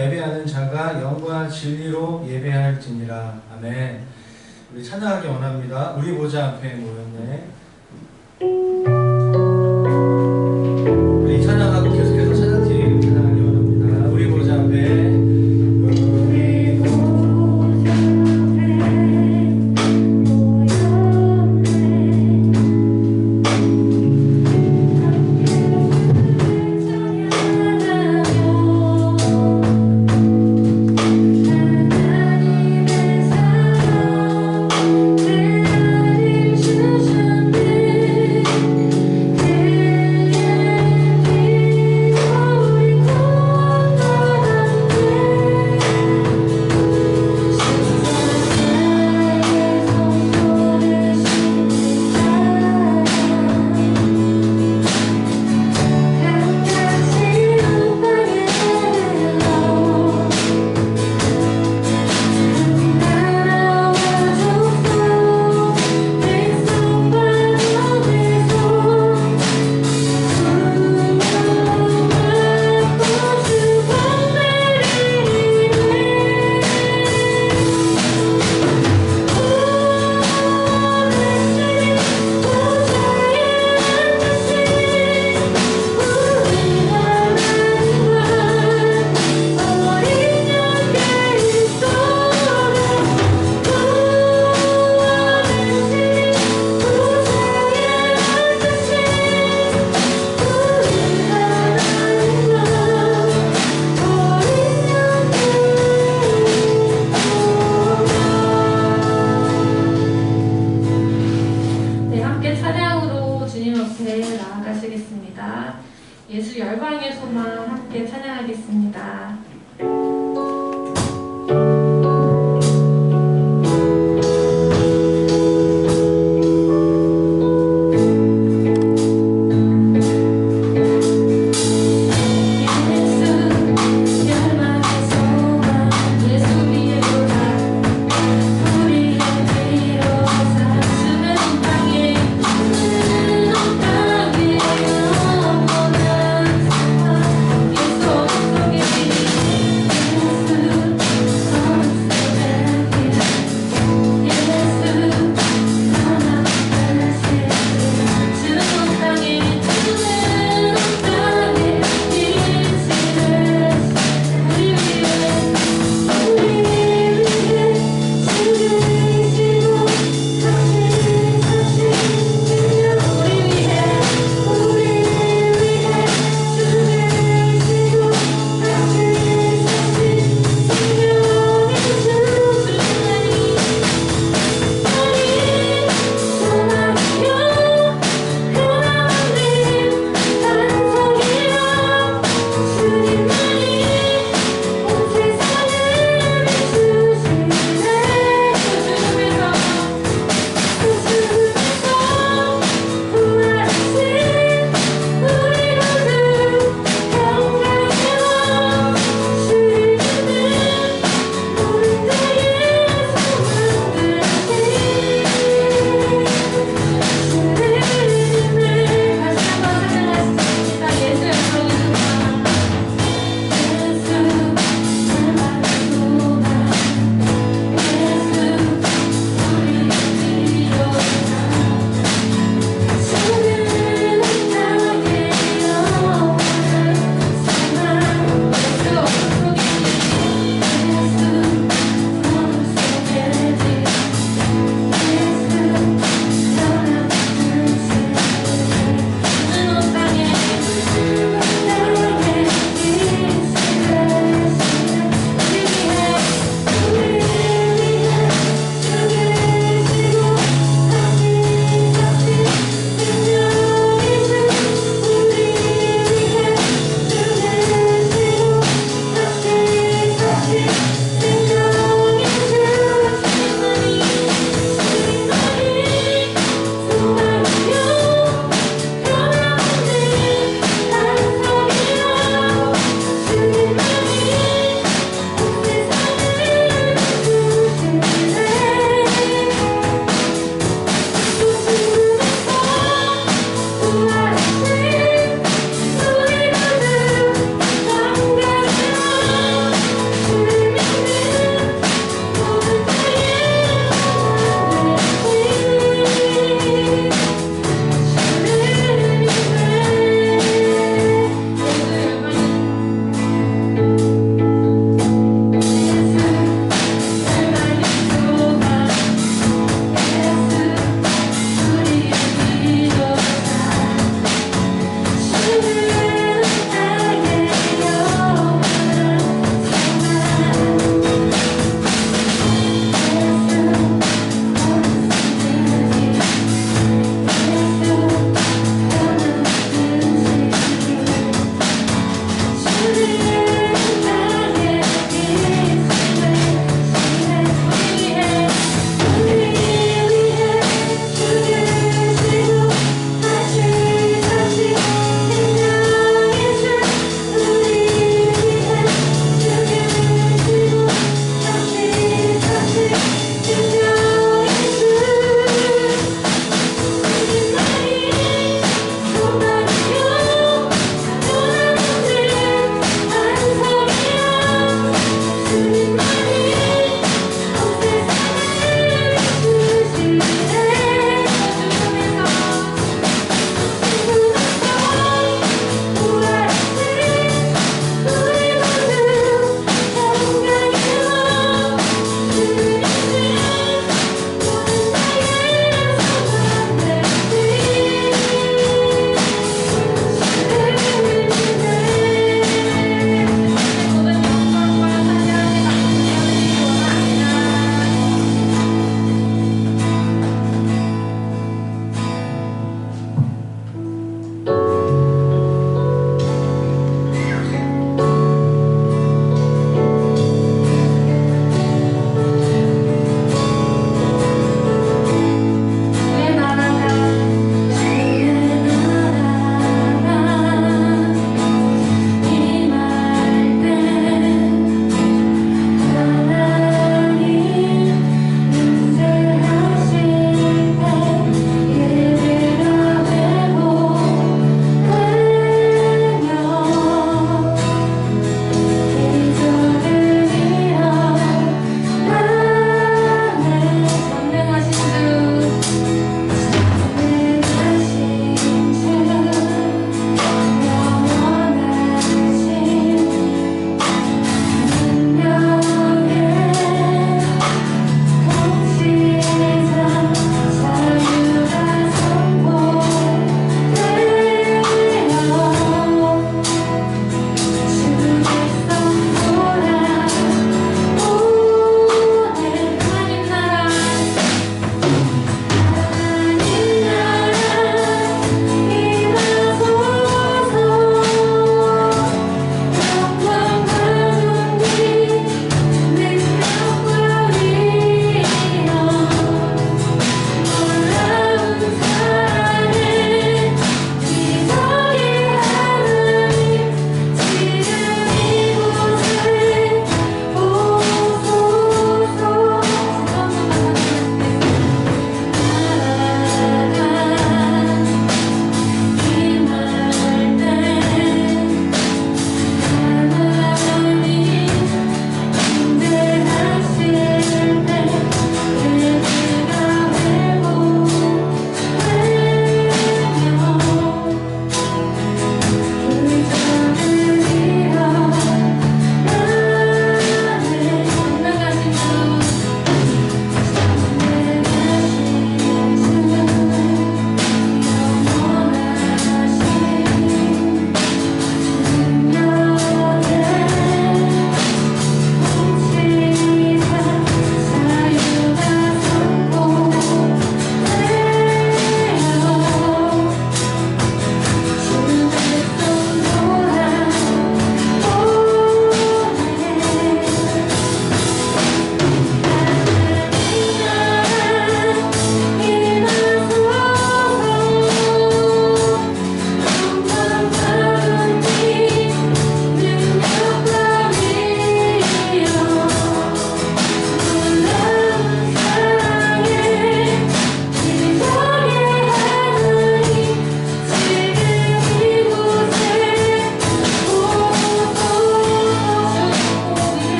예배하는 자가 영과 진리로 예배할지니라. 아멘. 우리 찬양하기 원합니다. 우리 보좌 앞에 모였네. 우리 찬양하고 계속해서 찬양하기 원합니다. 우리 보좌 앞에 주셨네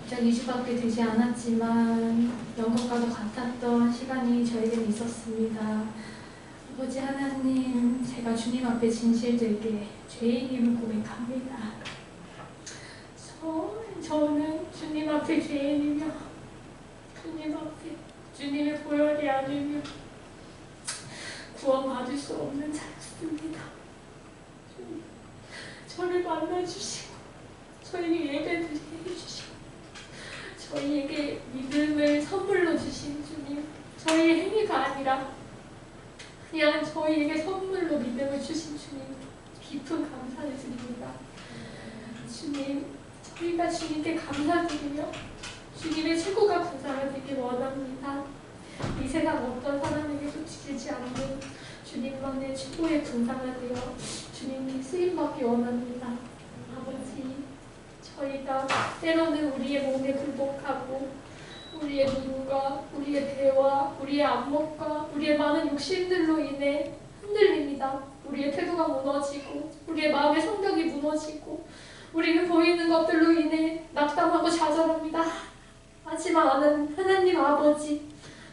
약 2주밖에 되지 않았지만 영광과도 같았던 시간이 저에게는 있었습니다. 아버지 하나님, 제가 주님 앞에 진실되게 죄인임을 고백합니다. 저는 주님 앞에 죄인이며 주님 앞에 주님의 보혈이 아니면 구원받을 수 없는 자였습니다. 주님, 저를 만나주시고 저에게 예배를 해주시고 저희에게 믿음을 선물로 주신 주님, 저희의 행위가 아니라 그냥 저희에게 선물로 믿음을 주신 주님, 깊은 감사를 드립니다. 주님, 저희가 주님께 감사드리며 주님의 최고가 감사하기를 원합니다. 이 세상 어떤 사람에게도 지지 않는 주님만의 최고의 분사가 되어 주님께 쓰임받기 원합니다. 아버지, 저희가 때로는 우리의 몸에 굴복하고 우리의 눈과 우리의 배와 우리의 안목과 우리의 많은 욕심들로 인해 흔들립니다. 우리의 태도가 무너지고 우리의 마음의 성격이 무너지고 우리는 보이는 것들로 인해 낙담하고 좌절합니다. 하지만 아는 하나님 아버지,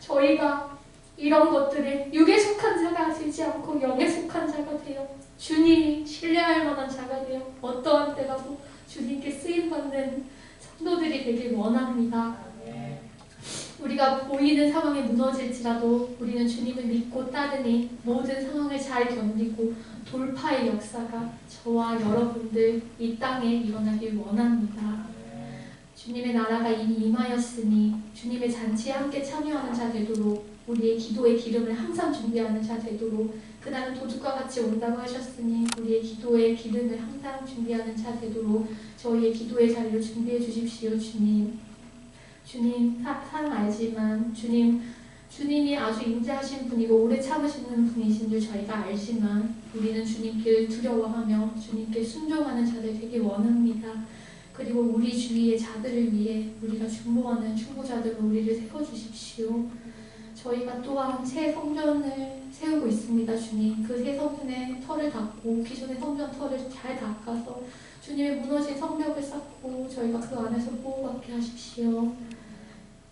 저희가 이런 것들에 육에 속한 자가 되지 않고 영에 속한 자가 되어 주님이 신뢰할 만한 자가 되어 어떠한 때라도 주님께 쓰임받는 성도들이 되길 원합니다. 우리가 보이는 상황에 무너질지라도 우리는 주님을 믿고 따르니 모든 상황을 잘 견디고 돌파의 역사가 저와 여러분들 이 땅에 일어나길 원합니다. 주님의 나라가 이미 임하였으니 주님의 잔치에 함께 참여하는 자 되도록 우리의 기도의 기름을 항상 준비하는 자 되도록 그날은 도둑과 같이 온다고 하셨으니 우리의 기도의 기름을 항상 준비하는 자 되도록 저희의 기도의 자리를 준비해 주십시오. 주님 사랑 알지만 주님이 아주 인자하신 분이고 오래 참으시는 분이신 줄 저희가 알지만 우리는 주님께 두려워하며 주님께 순종하는 자들 되길 원합니다. 그리고 우리 주위의 자들을 위해 우리가 중보하는 중보자들로 우리를 세워주십시오. 저희가 또한 새 성전을 세우고 있습니다. 주님, 그 새 성전의 털을 닦고 기존의 성전 털을 잘 닦아서 주님의 무너진 성벽을 쌓고 저희가 그 안에서 보호받게 하십시오.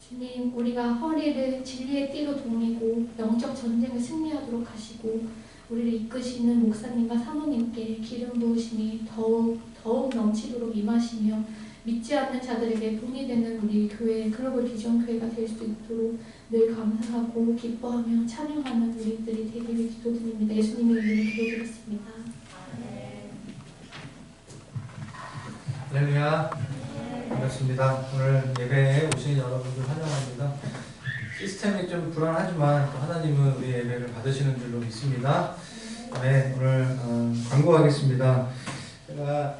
주님, 우리가 허리를 진리의 띠로 동이고 영적 전쟁을 승리하도록 하시고 우리를 이끄시는 목사님과 사모님께 기름 부으심이 더욱 넘치도록 임하시며 믿지 않는 자들에게 본이 되는 우리 교회 글로벌 비전 교회가 될 수 있도록 늘 감사하고 기뻐하며 찬양하는 우리들이 되기를 기도드립니다. 예수님의 이름으로 기도드렸습니다. 할렐루야. 반갑습니다. 오늘 예배에 오신 여러분들 환영합니다. 시스템이 좀 불안하지만 또 하나님은 우리 예배를 받으시는 줄로 믿습니다. 네, 오늘 광고하겠습니다. 제가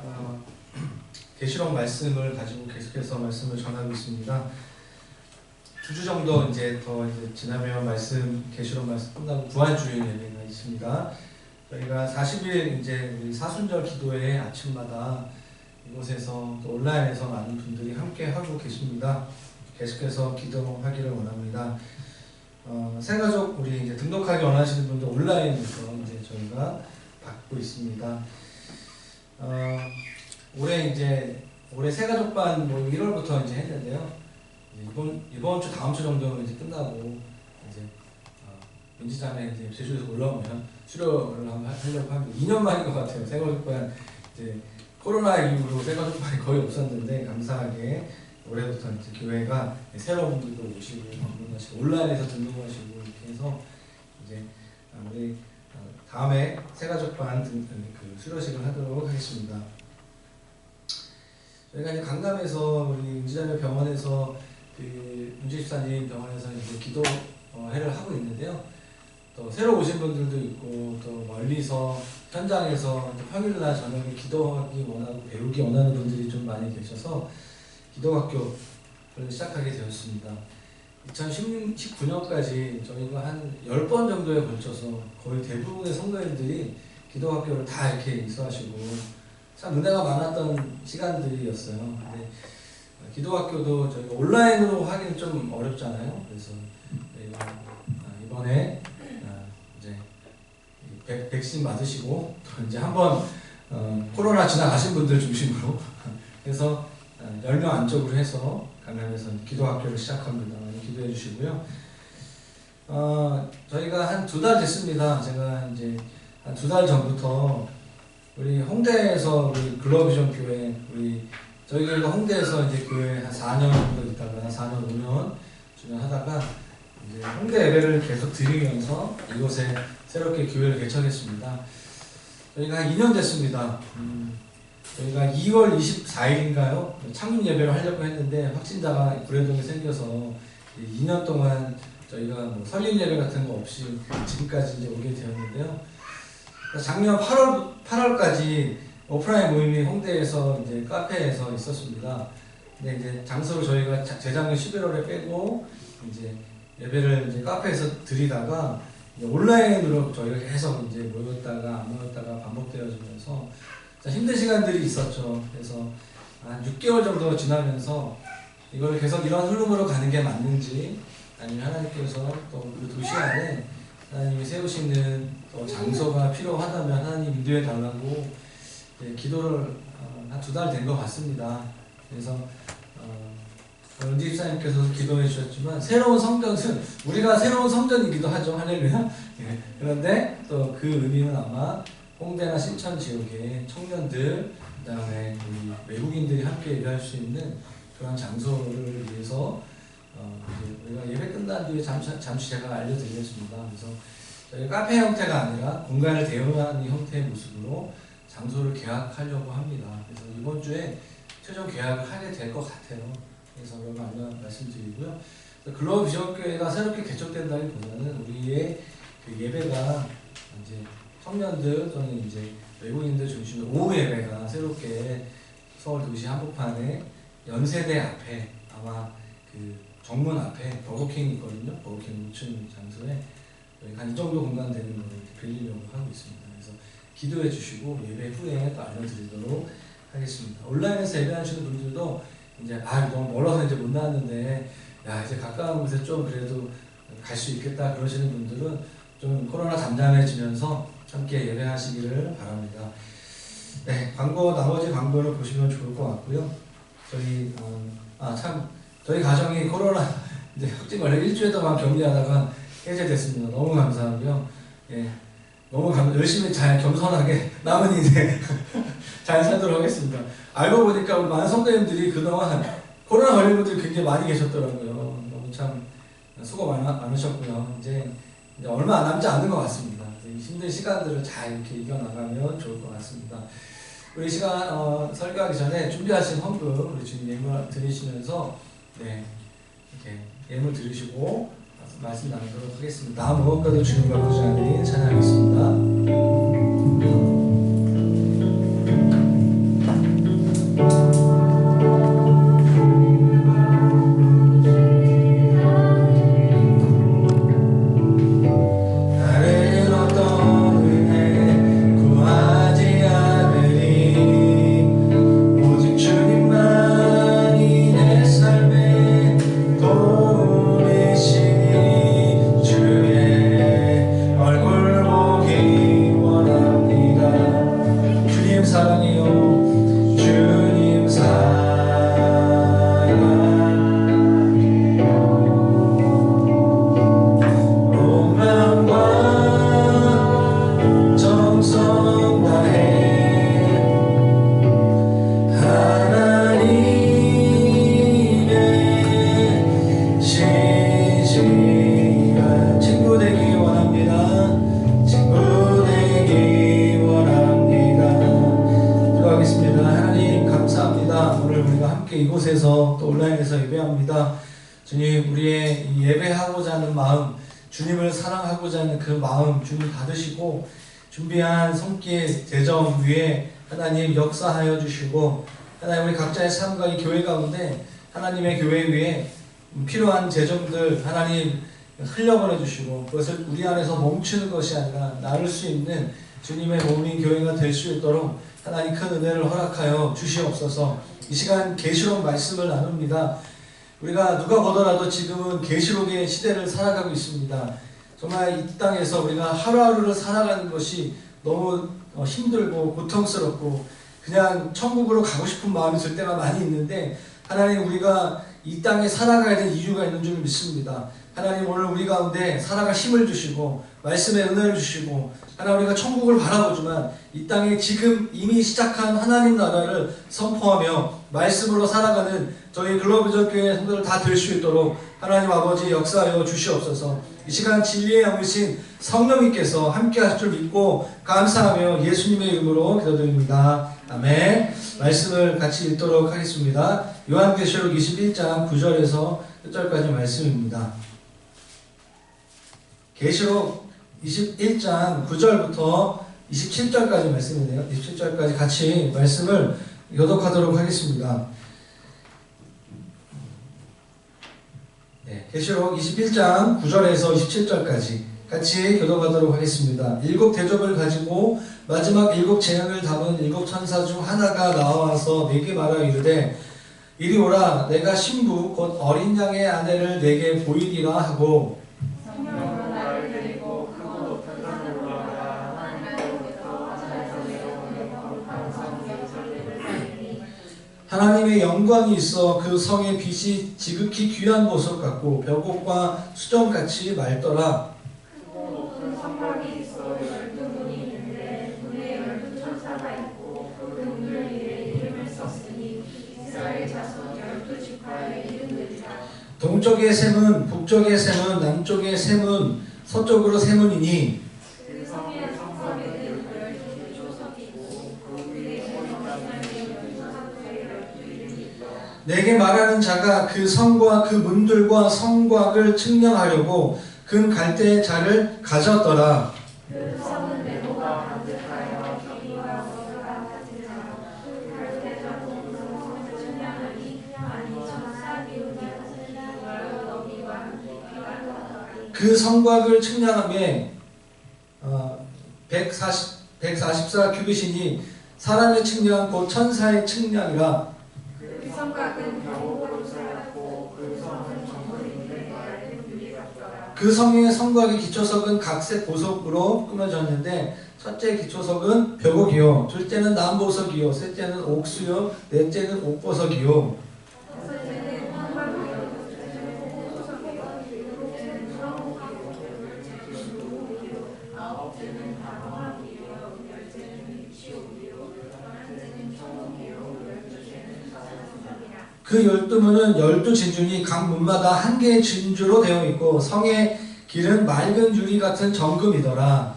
계시록 말씀을 가지고 계속해서 말씀을 전하고 있습니다. 2주 정도 이제 지나면 계시록 말씀 끝나고 부활주일 예배가 있습니다. 저희가 40일 이제 우리 사순절 기도회 아침마다 이곳에서 또 온라인에서 많은 분들이 함께 하고 계십니다. 계속해서 기도하기를 원합니다. 새가족 우리 이제 등록하기 원하시는 분들 온라인에서 이제 저희가 받고 있습니다. 올해 새가족반 1월부터 이제 했는데요. 이번 주 다음 주 정도는 이제 끝나고 이제 민지자매 이제 제주에서 올라오면 수료를 한번 하려고 합니다. 2년 만인 것 같아요. 새가족반 이제 코로나 이후로 새가족반이 거의 없었는데 감사하게 올해부터 이제 교회가 새로운 분들도 오시고 방문하시고 온라인에서 등록하시고 이렇게 해서 이제 우리 다음에 새가족반 그 수료식을 하도록 하겠습니다. 저희가 이제 강남에서 우리 은지자매 병원에서 그 윤지집사님 병원에서 이제 기도회를 하고 있는데요. 또 새로 오신 분들도 있고 또 멀리서 현장에서 평일날 저녁에 기도하기 원하고 배우기 원하는 분들이 좀 많이 계셔서 기도학교를 시작하게 되었습니다. 2019년까지 저희가 한 10번 정도에 걸쳐서 거의 대부분의 성도님들이 기도학교를 다 이렇게 입소하시고 참 은혜가 많았던 시간들이었어요. 근데 기도학교도 저희가 온라인으로 하기는 좀 어렵잖아요. 그래서 이번에 이제 백신 맞으시고 또 이제 한번 코로나 지나가신 분들 중심으로 해서 10명 안쪽으로 해서 강남에서 기도학교를 시작합니다. 많이 기도해 주시고요. 저희가 한 2달 됐습니다. 제가 이제 한 2달 전부터 우리 홍대에서 우리 글로비전 교회, 저희 교회가 홍대에서 이제 교회 한 4년 정도 있다가 4년 5년 주변하다가 이제 홍대 예배를 계속 드리면서 이곳에 새롭게 교회를 개척했습니다. 저희가 한 2년 됐습니다. 저희가 2월 24일인가요? 창립 예배를 하려고 했는데 확진자가 불행동에 생겨서 2년 동안 저희가 뭐 설립 예배 같은 거 없이 지금까지 이제 오게 되었는데요. 작년 8월까지 오프라인 모임이 홍대에서 이제 카페에서 있었습니다. 근데 이제 장소를 저희가 재작년 11월에 빼고 이제 예배를 이제 카페에서 드리다가 이제 온라인으로 저희가 계속 이제 모였다가 안 모였다가 반복되어지면서 힘든 시간들이 있었죠. 그래서 한 6개월 정도 지나면서 이걸 계속 이런 흐름으로 가는 게 맞는지, 아니면 하나님께서 또 그 도시 안에 하나님이 세우시는 또 장소가 필요하다면 하나님 인도해 달라고 기도를 한 2달 된 것 같습니다. 그래서 은지 집사님께서 기도해 주셨지만 새로운 성전은 우리가 새로운 성전이기도 하죠. 할렐루야. 그런데 또 그 의미는 아마 홍대나 신천 지역의 청년들, 그 다음에 우리 외국인들이 함께 예배할 수 있는 그런 장소를 위해서 이제 우리가 예배 끝난 뒤에 잠시 제가 알려드리겠습니다. 그래서 저희 카페 형태가 아니라 공간을 대여하는 형태의 모습으로 장소를 계약하려고 합니다. 그래서 이번 주에 최종 계약을 하게 될 것 같아요. 그래서 여러분 말씀드리고요. 글로벌 비전교회가 새롭게 개척된다기보다는 우리의 그 예배가 이제 청년들 또는 이제 외국인들 중심으로 오후 예배가 새롭게 서울 도시 한복판에 연세대 앞에 아마 그 정문 앞에 버거킹이 있거든요. 버거킹 5층 장소에 한 이 정도 공간 되는 거를 빌리려고 하고 있습니다. 그래서 기도해 주시고 예배 후에 또 알려드리도록 하겠습니다. 온라인에서 예배하시는 분들도 이제 너무 멀어서 이제 못 나왔는데 이제 가까운 곳에 좀 그래도 갈 수 있겠다 그러시는 분들은 좀 코로나 잠잠해지면서 함께 예배하시기를 바랍니다. 네, 나머지 광고를 보시면 좋을 것 같고요. 저희 가정이 코로나 이제 확진 걸려 일주일 동안 격리하다가 해제됐습니다. 너무 감사하고요. 예, 너무 열심히 잘 겸손하게 남은 인생 잘 살도록 하겠습니다. 알고 보니까 우리 많은 성도님들이 그동안 코로나 걸린 분들이 굉장히 많이 계셨더라고요. 너무 참 수고 많으셨고요. 이제 얼마 남지 않은 것 같습니다. 힘든 시간들을 잘 이렇게 이겨나가면 좋을 것 같습니다. 우리 시간 설교하기 전에 준비하신 헌금 우리 주님 예물 드리시면서 이렇게 예물 드리시고 말씀 나누도록 하겠습니다. 무엇과도 주님과 부자들이 찬양하겠습니다. 이곳에서 또 온라인에서 예배합니다. 주님, 우리의 예배하고자 하는 마음, 주님을 사랑하고자 하는 그 마음 주님 받으시고 준비한 손길 대점 위에 하나님 역사하여 주시고, 하나님 우리 각자의 삶과 이 교회 가운데 하나님의 교회 위에 필요한 재정들 하나님 흘려보내 주시고, 그것을 우리 안에서 멈추는 것이 아니라 나눌 수 있는 주님의 몸인 교회가 될 수 있도록 하나님 큰 은혜를 허락하여 주시옵소서. 이 시간 계시록 말씀을 나눕니다. 우리가 누가 보더라도 지금은 계시록의 시대를 살아가고 있습니다. 정말 이 땅에서 우리가 하루하루를 살아가는 것이 너무 힘들고 고통스럽고 그냥 천국으로 가고 싶은 마음이 들 때가 많이 있는데 하나님 우리가 이 땅에 살아가야 될 이유가 있는 줄 믿습니다. 하나님 오늘 우리 가운데 살아갈 힘을 주시고 말씀의 은혜를 주시고 하나님 우리가 천국을 바라보지만 이 땅에 지금 이미 시작한 하나님 나라를 선포하며 말씀으로 살아가는 저희 글로벌 교회 성도들 다 될 수 있도록 하나님 아버지 역사하여 주시옵소서. 이 시간 진리의 영이신 성령님께서 함께 하실 줄 믿고 감사하며 예수님의 이름으로 기도드립니다. 아멘. 말씀을 같이 읽도록 하겠습니다. 요한계시록 21장 9절에서 끝절까지 말씀입니다. 계시록 21장 9절부터 27절까지 말씀인데요. 27절까지 같이 말씀을 교독하도록 하겠습니다. 네, 계시록 21장 9절에서 27절까지 같이 교독하도록 하겠습니다. 7 대접을 가지고 마지막 7 재앙을 담은 7 천사 중 하나가 나와서 내게 말하여 이르되 이리 오라 내가 신부 곧 어린 양의 아내를 내게 보이리라 하고 하나님의 영광이 있어 그 성의 빛이 지극히 귀한 보석 같고 벽옥과 수정같이 맑더라. 높은 성곽이 있어 12문이 있는데 문에 12천사가 있고 그 문을 위에 이름을 썼으니 이스라엘 자손 12지파의 이름들이라. 동쪽의 세 문, 북쪽의 세 문, 남쪽의 세 문, 서쪽으로 세 문이니 그 성의 성곽에는 12조석이 있고 그 위에 내게 말하는 자가 그 성과 그 문들과 성곽을 측량하려고 금 갈대의 자를 가졌더라. 그 성은 네모가 반듯하여 길이와 높이가 같으나 그 갈대자 동성을 측량하니 아니 천사 기운이 길이와 너비와 깊이가 같더라. 그 성곽을 측량하며 144 규빗이니 사람의 측량 곧 천사의 측량이라. 그 성곽은 벽옥으로 쌓였고 그 성은 정문인데 얇은 유리 같더라. 그 성의 성곽의 기초석은 각색 보석으로 꾸며졌는데 첫째 기초석은 벽옥이요 둘째는 남보석이요 셋째는 옥수요 넷째는 옥보석이요 첫째는 황금이요 둘째는 홍보석이요 일곱째는 수렁옥이요 여덟째는 노옥이요 아홉째는 단호학이요 열째는 입시옥이요 열한째는 청옥이요 열두째는 사슴석이라. 그 12문은 12진주니 각 문마다 한 개의 진주로 되어 있고 성의 길은 맑은 유리 같은 정금이더라.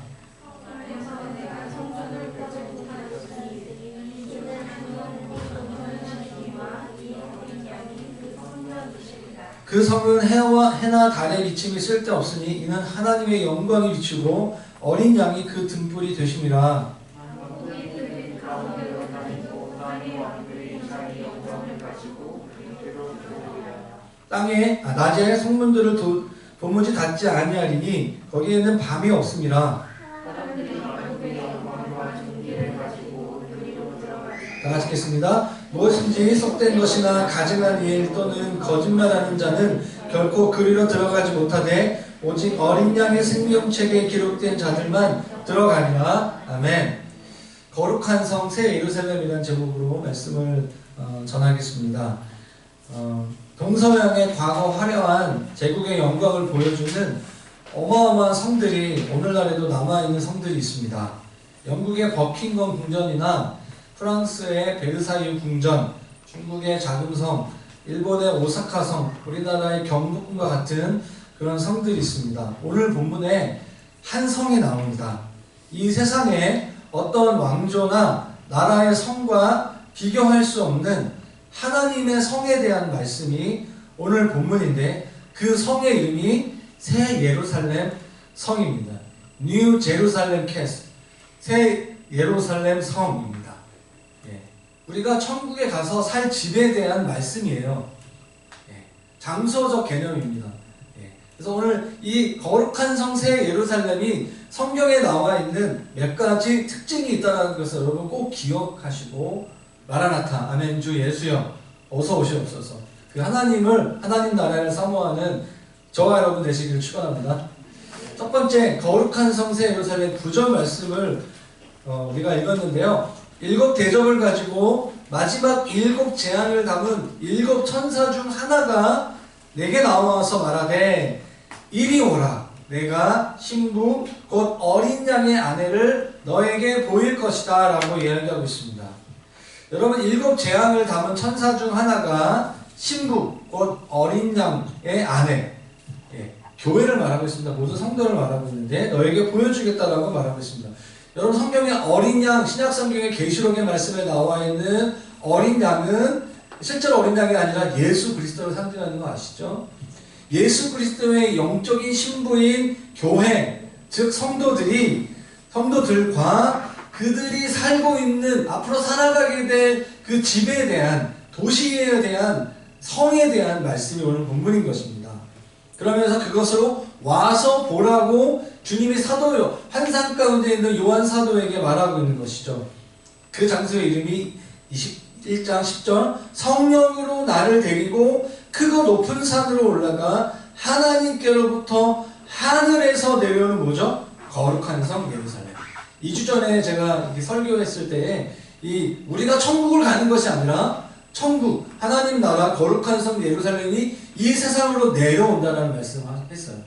그래서 내가 성전을 보지 못하였으니 이주는 기와 이 어린 양이 그 성전이시리라. 그 성은 해나 달의 비침이 쓸데없으니 이는 하나님의 영광이 비추고 어린 양이 그 등불이 되심이라. 왕국이 그 가운데로 다니고 땅의 왕들이 자기 영광을 가지고 그리로 들어오리라. 낮에 성문들을 도무지 닫지 아니하리니 거기에는 밤이 없음이라. 사람들이 왕국의 영광과 존귀를 가지고 그리로 들어가리라. 다 같이 읽겠습니다. 무엇인지 속된 것이나 가증한 일 또는 거짓말하는 자는 결코 그리로 들어가지 못하되 오직 어린 양의 생명책에 기록된 자들만 들어가리라. 아멘. 거룩한 성 새 예루살렘이라는 제목으로 말씀을 전하겠습니다. 동서양의 과거 화려한 제국의 영광을 보여주는 어마어마한 성들이 오늘날에도 남아있는 성들이 있습니다. 영국의 버킹엄 궁전이나 프랑스의 베르사유 궁전, 중국의 자금성, 일본의 오사카성, 우리나라의 경복궁과 같은 그런 성들이 있습니다. 오늘 본문에 한 성이 나옵니다. 이 세상에 어떤 왕조나 나라의 성과 비교할 수 없는 하나님의 성에 대한 말씀이 오늘 본문인데 그 성의 이름이 새 예루살렘 성입니다. 뉴 제루살렘 캐스, 새 예루살렘 성입니다. 예. 우리가 천국에 가서 살 집에 대한 말씀이에요. 예. 장소적 개념입니다. 예. 그래서 오늘 이 거룩한 성 새 예루살렘이 성경에 나와 있는 몇 가지 특징이 있다는 것을 여러분 꼭 기억하시고 마라나타, 아멘, 주 예수여 어서 오시옵소서. 그 하나님 나라를 사모하는 저와 여러분 되시기를 축원합니다. 첫 번째, 거룩한 성새 예루살렘 9절 말씀을 우리가 읽었는데요. 7 대접을 가지고 마지막 7 재앙을 담은 7 천사 중 하나가 내게 나와서 말하되 이리 오라. 내가 신부 곧 어린 양의 아내를 너에게 보일 것이다 라고 이야기하고 있습니다. 여러분 7 재앙을 담은 천사 중 하나가 신부 곧 어린 양의 아내, 교회를 말하고 있습니다. 모든 성도를 말하고 있는데 너에게 보여주겠다라고 말하고 있습니다. 여러분 성경에 어린 양, 신약 성경의 계시록의 말씀에 나와 있는 어린 양은 실제로 어린 양이 아니라 예수 그리스도를 상징하는 거 아시죠? 예수 그리스도의 영적인 신부인 교회, 즉 성도들과 그들이 살고 있는 앞으로 살아가게 될 그 집에 대한, 도시에 대한, 성에 대한 말씀이 오늘 본문인 것입니다. 그러면서 그것으로 와서 보라고 주님이 사도요, 환상 가운데 있는 요한 사도에게 말하고 있는 것이죠. 그 장소의 이름이 21장 10절 성령으로 나를 데리고 크고 높은 산으로 올라가 하나님께로부터 하늘에서 내려오는 뭐죠? 거룩한 성 예루살렘. 2주 전에 제가 설교했을 때에 우리가 천국을 가는 것이 아니라 천국, 하나님 나라 거룩한 성 예루살렘이 이 세상으로 내려온다는 말씀을 했어요.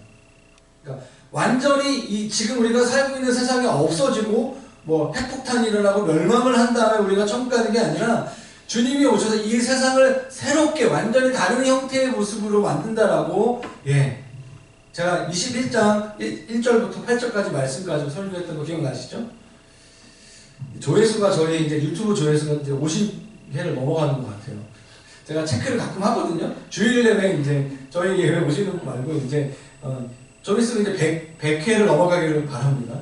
그러니까 완전히 지금 우리가 살고 있는 세상이 없어지고 뭐 핵폭탄이 일어나고 멸망을 한 다음에 우리가 천국 가는 게 아니라 주님이 오셔서 이 세상을 새롭게 완전히 다른 형태의 모습으로 만든다라고 제가 21장 1절부터 8절까지 말씀 가지고 설교했던 거 기억나시죠? 조회수가 저희 이제 유튜브 조회수가 이제 50회를 넘어가는 것 같아요. 제가 체크를 가끔 하거든요. 주일 예배 이제 저희 예배 오시는 분 말고 이제 좀 있으면 이제 100회를 넘어가기를 바랍니다.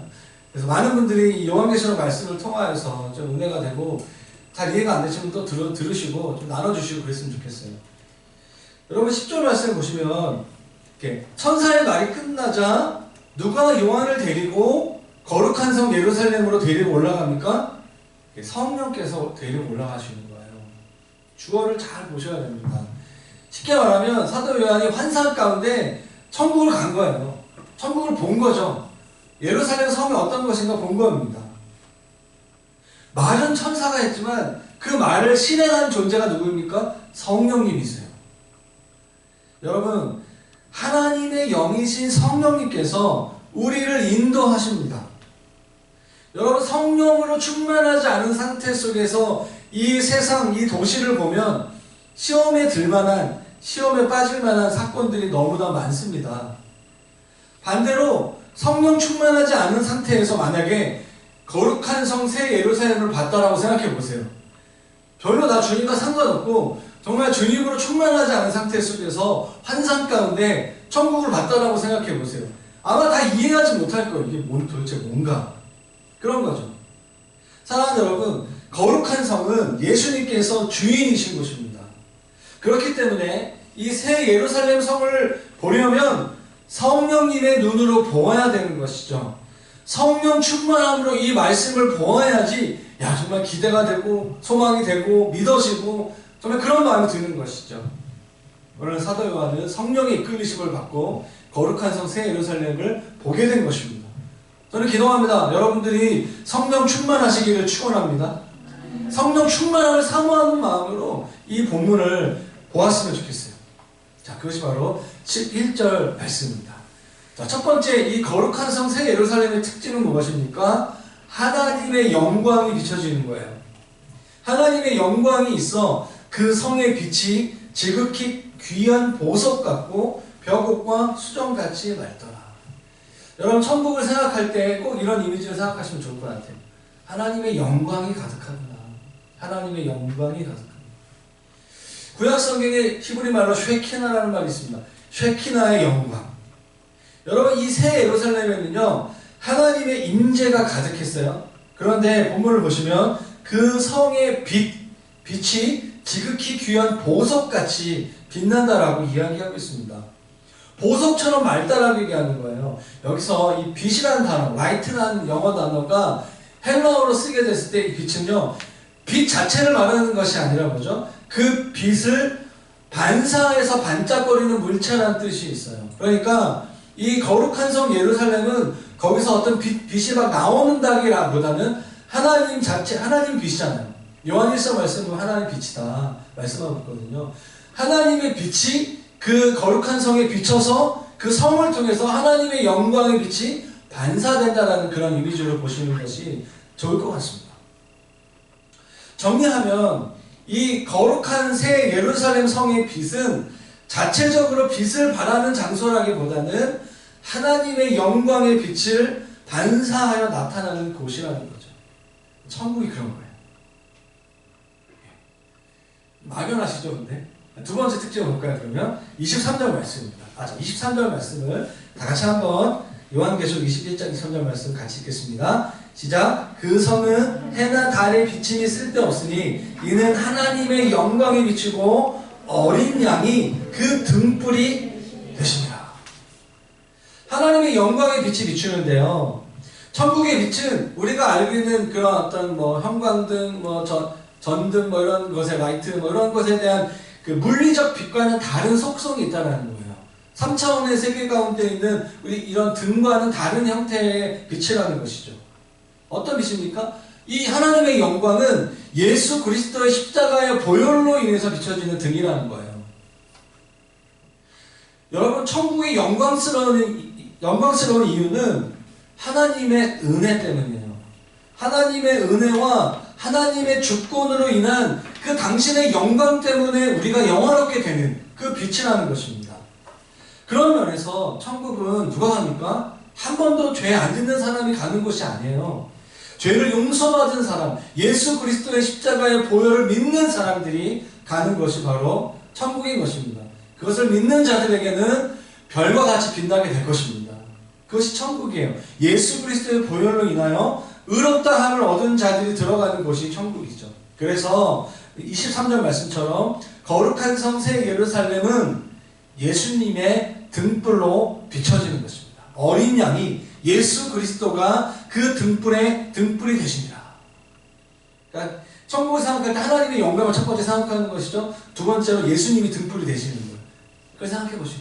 그래서 많은 분들이 이 요한계시록 말씀을 통하여서 좀 은혜가 되고 잘 이해가 안 되시면 또 들으시고 좀 나눠주시고 그랬으면 좋겠어요. 여러분 10절 말씀 보시면 이렇게 천사의 말이 끝나자 누가 요한을 데리고 거룩한 성 예루살렘으로 데리고 올라갑니까? 성령께서 데리고 올라가시는 거예요. 주어를 잘 보셔야 됩니다. 쉽게 말하면 사도 요한이 환상 가운데 천국을 간 거예요. 천국을 본 거죠. 예루살렘 성이 어떤 것인가 본 겁니다. 말은 천사가 했지만 그 말을 실행한 존재가 누구입니까? 성령님이세요. 여러분 하나님의 영이신 성령님께서 우리를 인도하십니다. 여러분 성령으로 충만하지 않은 상태 속에서 이 세상, 이 도시를 보면 시험에 들만한, 시험에 빠질만한 사건들이 너무나 많습니다. 반대로 성령 충만하지 않은 상태에서 만약에 거룩한 성 새 예루살렘을 봤다라고 생각해 보세요. 별로 나 주님과 상관없고 정말 주님으로 충만하지 않은 상태 속에서 환상 가운데 천국을 봤다라고 생각해 보세요. 아마 다 이해하지 못할 거예요. 이게 도대체 뭔가. 그런 거죠. 사랑하는 여러분, 거룩한 성은 예수님께서 주인이신 곳입니다. 그렇기 때문에 이 새 예루살렘 성을 보려면 성령님의 눈으로 보아야 되는 것이죠. 성령 충만함으로 이 말씀을 보아야지 정말 기대가 되고 소망이 되고 믿어지고 정말 그런 마음이 드는 것이죠. 오늘 사도 요한은 성령의 이끌리심을 받고 거룩한 성 새 예루살렘을 보게 된 것입니다. 저는 기도합니다. 여러분들이 성령 충만하시기를 축원합니다. 성령 충만함을 사모하는 마음으로 이 본문을 보았으면 좋겠어요. 자, 그것이 바로 11절 말씀입니다. 자, 첫 번째 이 거룩한 성 새 예루살렘의 특징은 무엇입니까? 하나님의 영광이 비춰지는 거예요. 하나님의 영광이 있어 그 성의 빛이 지극히 귀한 보석 같고 벽옥과 수정같이 맑더라. 여러분 천국을 생각할 때 꼭 이런 이미지를 생각하시면 좋을 것 같아요. 하나님의 영광이 가득하구나. 하나님의 영광이 가득하구나. 구약 성경에 히브리 말로 쉐키나라는 말이 있습니다. 쉐키나의 영광. 여러분 이 새 예루살렘에는요 하나님의 임재가 가득했어요. 그런데 본문을 보시면 그 성의 빛이 지극히 귀한 보석같이 빛난다라고 이야기하고 있습니다. 보석처럼 맑다라고 얘기하는 거예요. 여기서 이 빛이라는 단어, light라는 영어 단어가 헬라어로 쓰게 됐을 때 이 빛은요 빛 자체를 말하는 것이 아니라 뭐죠? 그 빛을 반사해서 반짝거리는 물체라는 뜻이 있어요. 그러니까 이 거룩한 성 예루살렘은 거기서 어떤 빛이 막 나오는다기보다는 하나님 자체, 하나님 빛이잖아요. 요한일서 말씀 보면 하나님 빛이다 말씀하고 있거든요. 하나님의 빛이 그 거룩한 성에 비춰서 그 성을 통해서 하나님의 영광의 빛이 반사된다라는 그런 이미지로 보시는 것이 좋을 것 같습니다. 정리하면 이 거룩한 새 예루살렘 성의 빛은 자체적으로 빛을 발하는 장소라기보다는 하나님의 영광의 빛을 반사하여 나타나는 곳이라는 거죠. 천국이 그런 거예요. 막연하시죠, 근데? 두 번째 특징을 볼까요, 그러면? 23절 말씀입니다. 23절 말씀을 다 같이 한번 요한계시록 21장 23절 말씀 같이 읽겠습니다. 시작. 그 성은 해나 달의 비침이 쓸데없으니 이는 하나님의 영광이 비치고 어린 양이 그 등불이 되십니다. 하나님의 영광의 빛이 비추는데요. 천국의 빛은 우리가 알고 있는 그런 어떤 뭐 형광등, 뭐 전등, 뭐 이런 것에 라이트, 뭐 이런 것에 대한 그 물리적 빛과는 다른 속성이 있다는 거예요. 3차원의 세계 가운데 있는 우리 이런 등과는 다른 형태의 빛이라는 것이죠. 어떤 빛입니까? 이 하나님의 영광은 예수 그리스도의 십자가의 보혈로 인해서 비춰지는 등이라는 거예요. 여러분, 천국의 영광스러운 이유는 하나님의 은혜 때문이에요. 하나님의 은혜와 하나님의 주권으로 인한 그 당신의 영광 때문에 우리가 영화롭게 되는 그 빛이라는 것입니다. 그런 면에서 천국은 누가 갑니까? 한 번도 죄 안 짓는 사람이 가는 곳이 아니에요. 죄를 용서받은 사람, 예수 그리스도의 십자가의 보혈을 믿는 사람들이 가는 것이 바로 천국인 것입니다. 그것을 믿는 자들에게는 별과 같이 빛나게 될 것입니다. 그것이 천국이에요. 예수 그리스도의 보혈로 인하여 의롭다함을 얻은 자들이 들어가는 곳이 천국이죠. 그래서 23절 말씀처럼 거룩한 성 새 예루살렘은 예수님의 등불로 비춰지는 것입니다. 어린 양이 예수 그리스도가 그 등불이 되십니다. 그러니까 천국을 생각할 때 하나님의 영광을 첫 번째 생각하는 것이죠. 두 번째로 예수님이 등불이 되시는 거예요. 그걸 생각해 보시는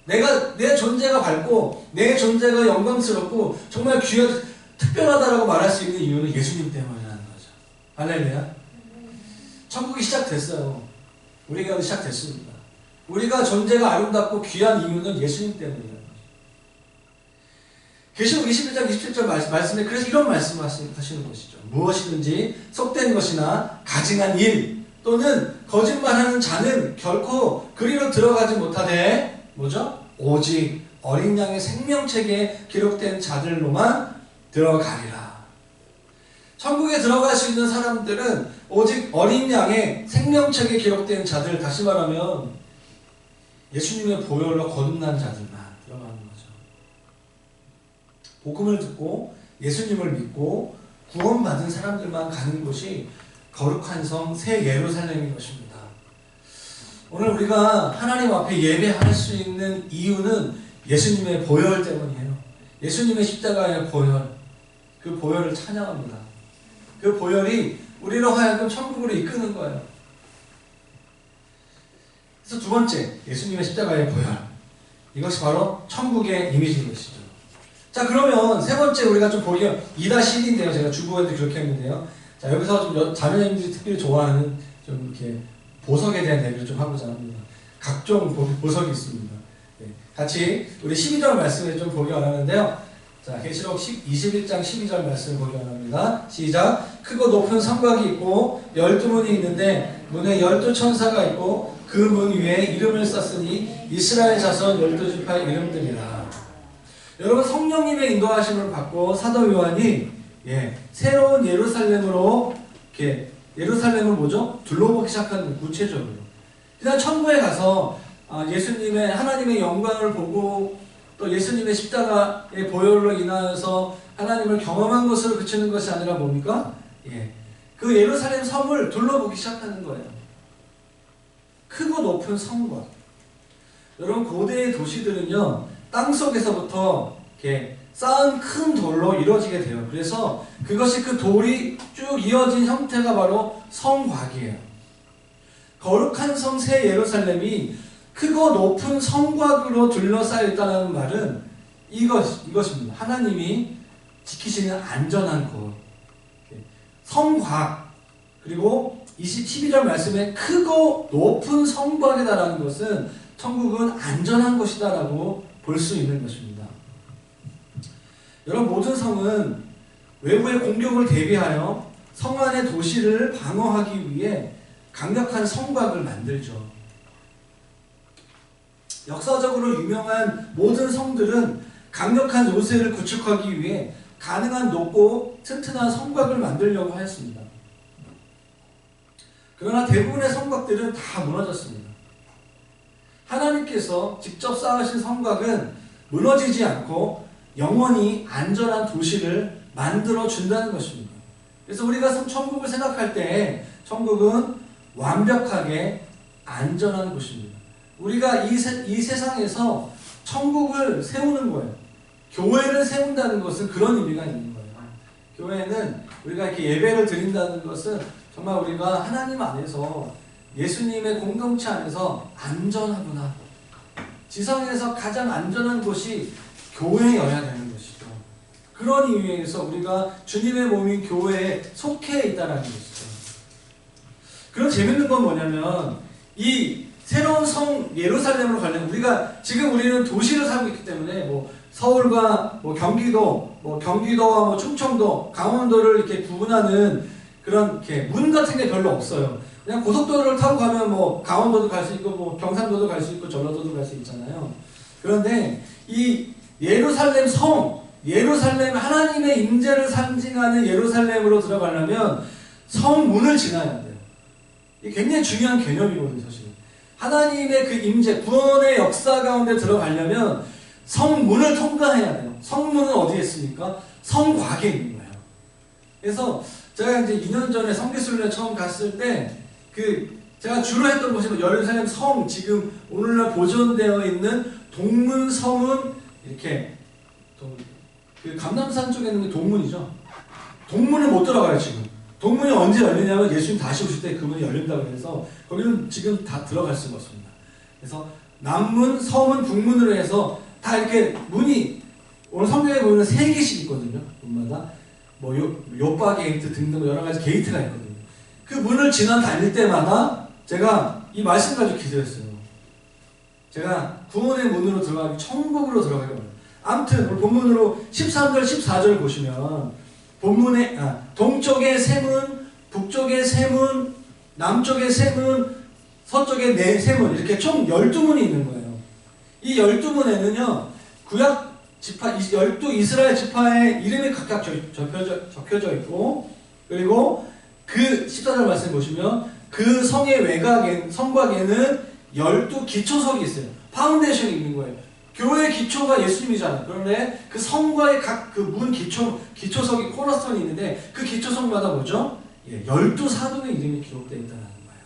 거예요. 내 존재가 밝고 내 존재가 영광스럽고 정말 특별하다라고 말할 수 있는 이유는 예수님 때문이라는 거죠. 할렐루야. 천국이 시작됐어요. 우리가 시작됐습니다. 우리가 존재가 아름답고 귀한 이유는 예수님 때문이라는 거죠. 계시록 21장 27절 말씀에 그래서 이런 말씀을 하시는 것이죠. 무엇이든지 속된 것이나 가증한 일 또는 거짓말하는 자는 결코 그리로 들어가지 못하되 뭐죠? 오직 어린 양의 생명책에 기록된 자들로만 들어가리라. 천국에 들어갈 수 있는 사람들은 오직 어린 양의 생명책에 기록된 자들, 다시 말하면 예수님의 보혈로 거듭난 자들만 들어가는 거죠. 복음을 듣고 예수님을 믿고 구원받은 사람들만 가는 곳이 거룩한 성 새 예루살렘인 것입니다. 오늘 우리가 하나님 앞에 예배할 수 있는 이유는 예수님의 보혈 때문이에요. 예수님의 십자가의 보혈, 그 보혈을 찬양합니다. 그 보혈이 우리로 하여금 천국으로 이끄는 거예요. 그래서 두 번째, 예수님의 십자가의 보혈. 이것이 바로 천국의 이미지인 것이죠. 자, 그러면 세 번째 우리가 좀 보기가 2-1인데요. 제가 주부한테 그렇게 했는데요. 자, 여기서 좀 자매님들이 특별히 좋아하는 좀 이렇게 보석에 대한 얘기를 좀 하고자 합니다. 각종 보석이 있습니다. 네, 같이 우리 12절 말씀을 좀 보기 원하는데요. 자, 계시록 21장 12절 말씀을 보기 원합니다. 시작. 크고 높은 성곽이 있고 12문이 있는데 문에 12천사가 있고 그 문 위에 이름을 썼으니 이스라엘 자손 12지파의 이름들이라. 여러분, 성령님의 인도하심을 받고 사도 요한이 새로운 예루살렘으로 이렇게 예루살렘을 뭐죠? 둘러보기 시작하는 구체적으로. 그냥 천국에 가서 예수님의 하나님의 영광을 보고 또 예수님의 십자가의 보혈로 인하여서 하나님을 경험한 것으로 그치는 것이 아니라 뭡니까? 그 예루살렘 성을 둘러보기 시작하는 거예요. 크고 높은 성곽. 여러분, 고대의 도시들은요, 땅 속에서부터 이렇게 쌓은 큰 돌로 이루어지게 돼요. 그래서 그것이 그 돌이 쭉 이어진 형태가 바로 성곽이에요. 거룩한 성 새 예루살렘이 크고 높은 성곽으로 둘러싸여 있다는 말은 이것입니다. 하나님이 지키시는 안전한 곳, 성곽, 그리고 12절 말씀에 크고 높은 성곽이다라는 것은 천국은 안전한 것이다라고 볼 수 있는 것입니다. 여러분, 모든 성은 외부의 공격을 대비하여 성 안의 도시를 방어하기 위해 강력한 성곽을 만들죠. 역사적으로 유명한 모든 성들은 강력한 요새를 구축하기 위해 가능한 높고 튼튼한 성곽을 만들려고 하였습니다. 그러나 대부분의 성곽들은 다 무너졌습니다. 하나님께서 직접 쌓으신 성곽은 무너지지 않고 영원히 안전한 도시를 만들어 준다는 것입니다. 그래서 우리가 천국을 생각할 때 천국은 완벽하게 안전한 곳입니다. 우리가 이 세상에서 천국을 세우는 거예요. 교회를 세운다는 것은 그런 의미가 있는 거예요. 교회는 우리가 이렇게 예배를 드린다는 것은 정말 우리가 하나님 안에서 예수님의 공동체 안에서 안전하구나. 지상에서 가장 안전한 곳이 교회여야 되는 것이죠. 그런 의미에서 우리가 주님의 몸인 교회에 속해 있다는 것이죠. 그런 재밌는 건 뭐냐면 이 새로운 성 예루살렘으로 가려면 우리는 도시를 살고 있기 때문에 서울과 경기도와 충청도, 강원도를 이렇게 구분하는 그런 이렇게 문 같은 게 별로 없어요. 그냥 고속도로를 타고 가면 강원도도 갈 수 있고 경상도도 갈 수 있고 전라도도 갈 수 있잖아요. 그런데 이 예루살렘 하나님의 임재를 상징하는 예루살렘으로 들어가려면 성문을 지나야 돼요. 이게 굉장히 중요한 개념이거든요, 사실. 하나님의 그 임재, 구원의 역사 가운데 들어가려면 성문을 통과해야 돼요. 성문은 어디에 있습니까? 성곽에 있는 거예요. 그래서 제가 이제 2년 전에 성기순례 처음 갔을 때 제가 주로 했던 곳이 예루살렘 성, 지금 오늘날 보존되어 있는 동문성은 이렇게 그 감람산 쪽에 있는 게 동문이죠. 동문을 못 들어가요, 지금. 동문이 언제 열리냐면 예수님 다시 오실 때 그 문이 열린다고 해서 거기는 지금 다 들어갈 수가 없습니다. 그래서 남문, 서문, 북문으로 해서 다 이렇게 문이 오늘 성경에 보면 3개씩 있거든요. 문마다 요바 게이트 등등 여러 가지 게이트가 있거든요. 그 문을 다닐 때마다 제가 이 말씀 가지고 기도했어요. 제가 구원의 문으로 들어가기, 천국으로 들어가기 원해요. 아무튼 오늘 본문으로 13절, 14절 보시면 본문에 동쪽에 세 문, 북쪽에 세 문, 남쪽에 세 문, 서쪽에 세 문, 이렇게 총 12문이 있는 거예요. 이 12문에는요 구약 지파 12 이스라엘 지파의 이름이 각각 적혀져 있고, 그리고 그 14절 말씀 보시면 그 성의 성곽에는 12 기초석이 있어요. 파운데이션이 있는 거예요. 교회의 기초가 예수님이잖아요. 그런데 그 성과의 각 그 문 기초석이 코너스톤이 있는데 그 기초석마다 뭐죠? 12사도의 이름이 기록되어 있다는 거예요.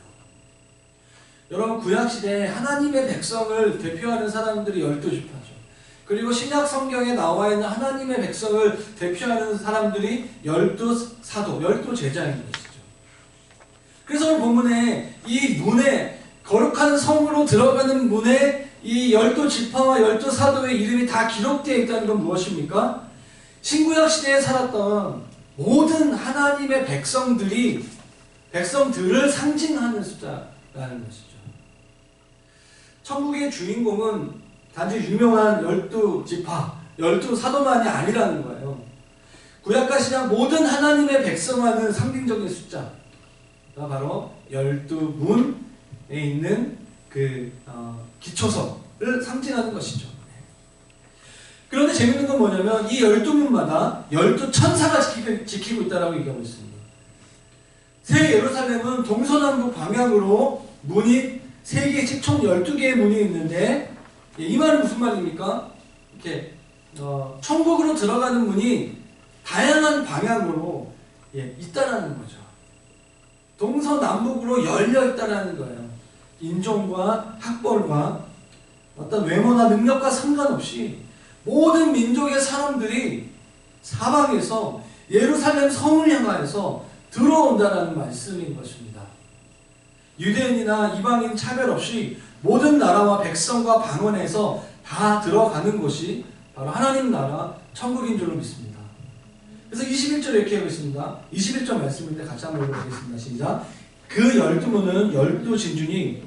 여러분, 구약시대에 하나님의 백성을 대표하는 사람들이 12지파죠. 그리고 신약 성경에 나와 있는 하나님의 백성을 대표하는 사람들이 12사도, 12제자인 것이죠. 그래서 오늘 본문에 이 문에, 거룩한 성으로 들어가는 문에 이 12지파와 12사도의 이름이 다 기록되어 있다는 건 무엇입니까? 신구약 시대에 살았던 모든 하나님의 백성들을 상징하는 숫자라는 것이죠. 천국의 주인공은 단지 유명한 12지파, 12사도만이 아니라는 거예요. 구약과 신약 모든 하나님의 백성과는 상징적인 숫자가 바로 12문에 있는 기초석을 상징하는 것이죠. 그런데 재밌는 건 뭐냐면 이 12문마다 12천사가 지키고 있다고 얘기하고 있습니다. 새 예루살렘은 동서남북 방향으로 문이 3개씩 총 12개의 문이 있는데, 이 말은 무슨 말입니까? 이렇게 천국으로 들어가는 문이 다양한 방향으로 있다라는 거죠. 동서남북으로 열려 있다라는 거예요. 인종과 학벌과 어떤 외모나 능력과 상관없이 모든 민족의 사람들이 사방에서 예루살렘 성을 향하여서 들어온다라는 말씀인 것입니다. 유대인이나 이방인 차별 없이 모든 나라와 백성과 방언에서 다 들어가는 곳이 바로 하나님 나라 천국인 줄로 믿습니다. 그래서 21절에 이렇게 하고 있습니다. 21절 말씀인데 같이 한번 읽어보겠습니다. 시작. 그 12문은 12진주니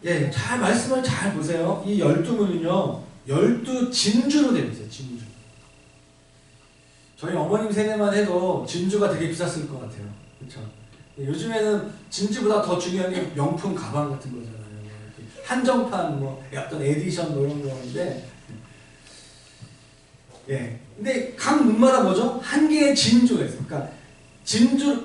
예, 잘 말씀을 잘 보세요. 이 12문은요 12진주로 되어 있어요. 진주. 저희 어머님 세대만 해도 진주가 되게 비쌌을 것 같아요. 그렇죠? 요즘에는 진주보다 더 중요한 게 명품 가방 같은 거잖아요. 한정판 뭐 어떤 에디션 뭐 이런 거인데, 예. 근데 각 문마다 뭐죠? 한 개의 진주가 있어요. 그러니까 진주,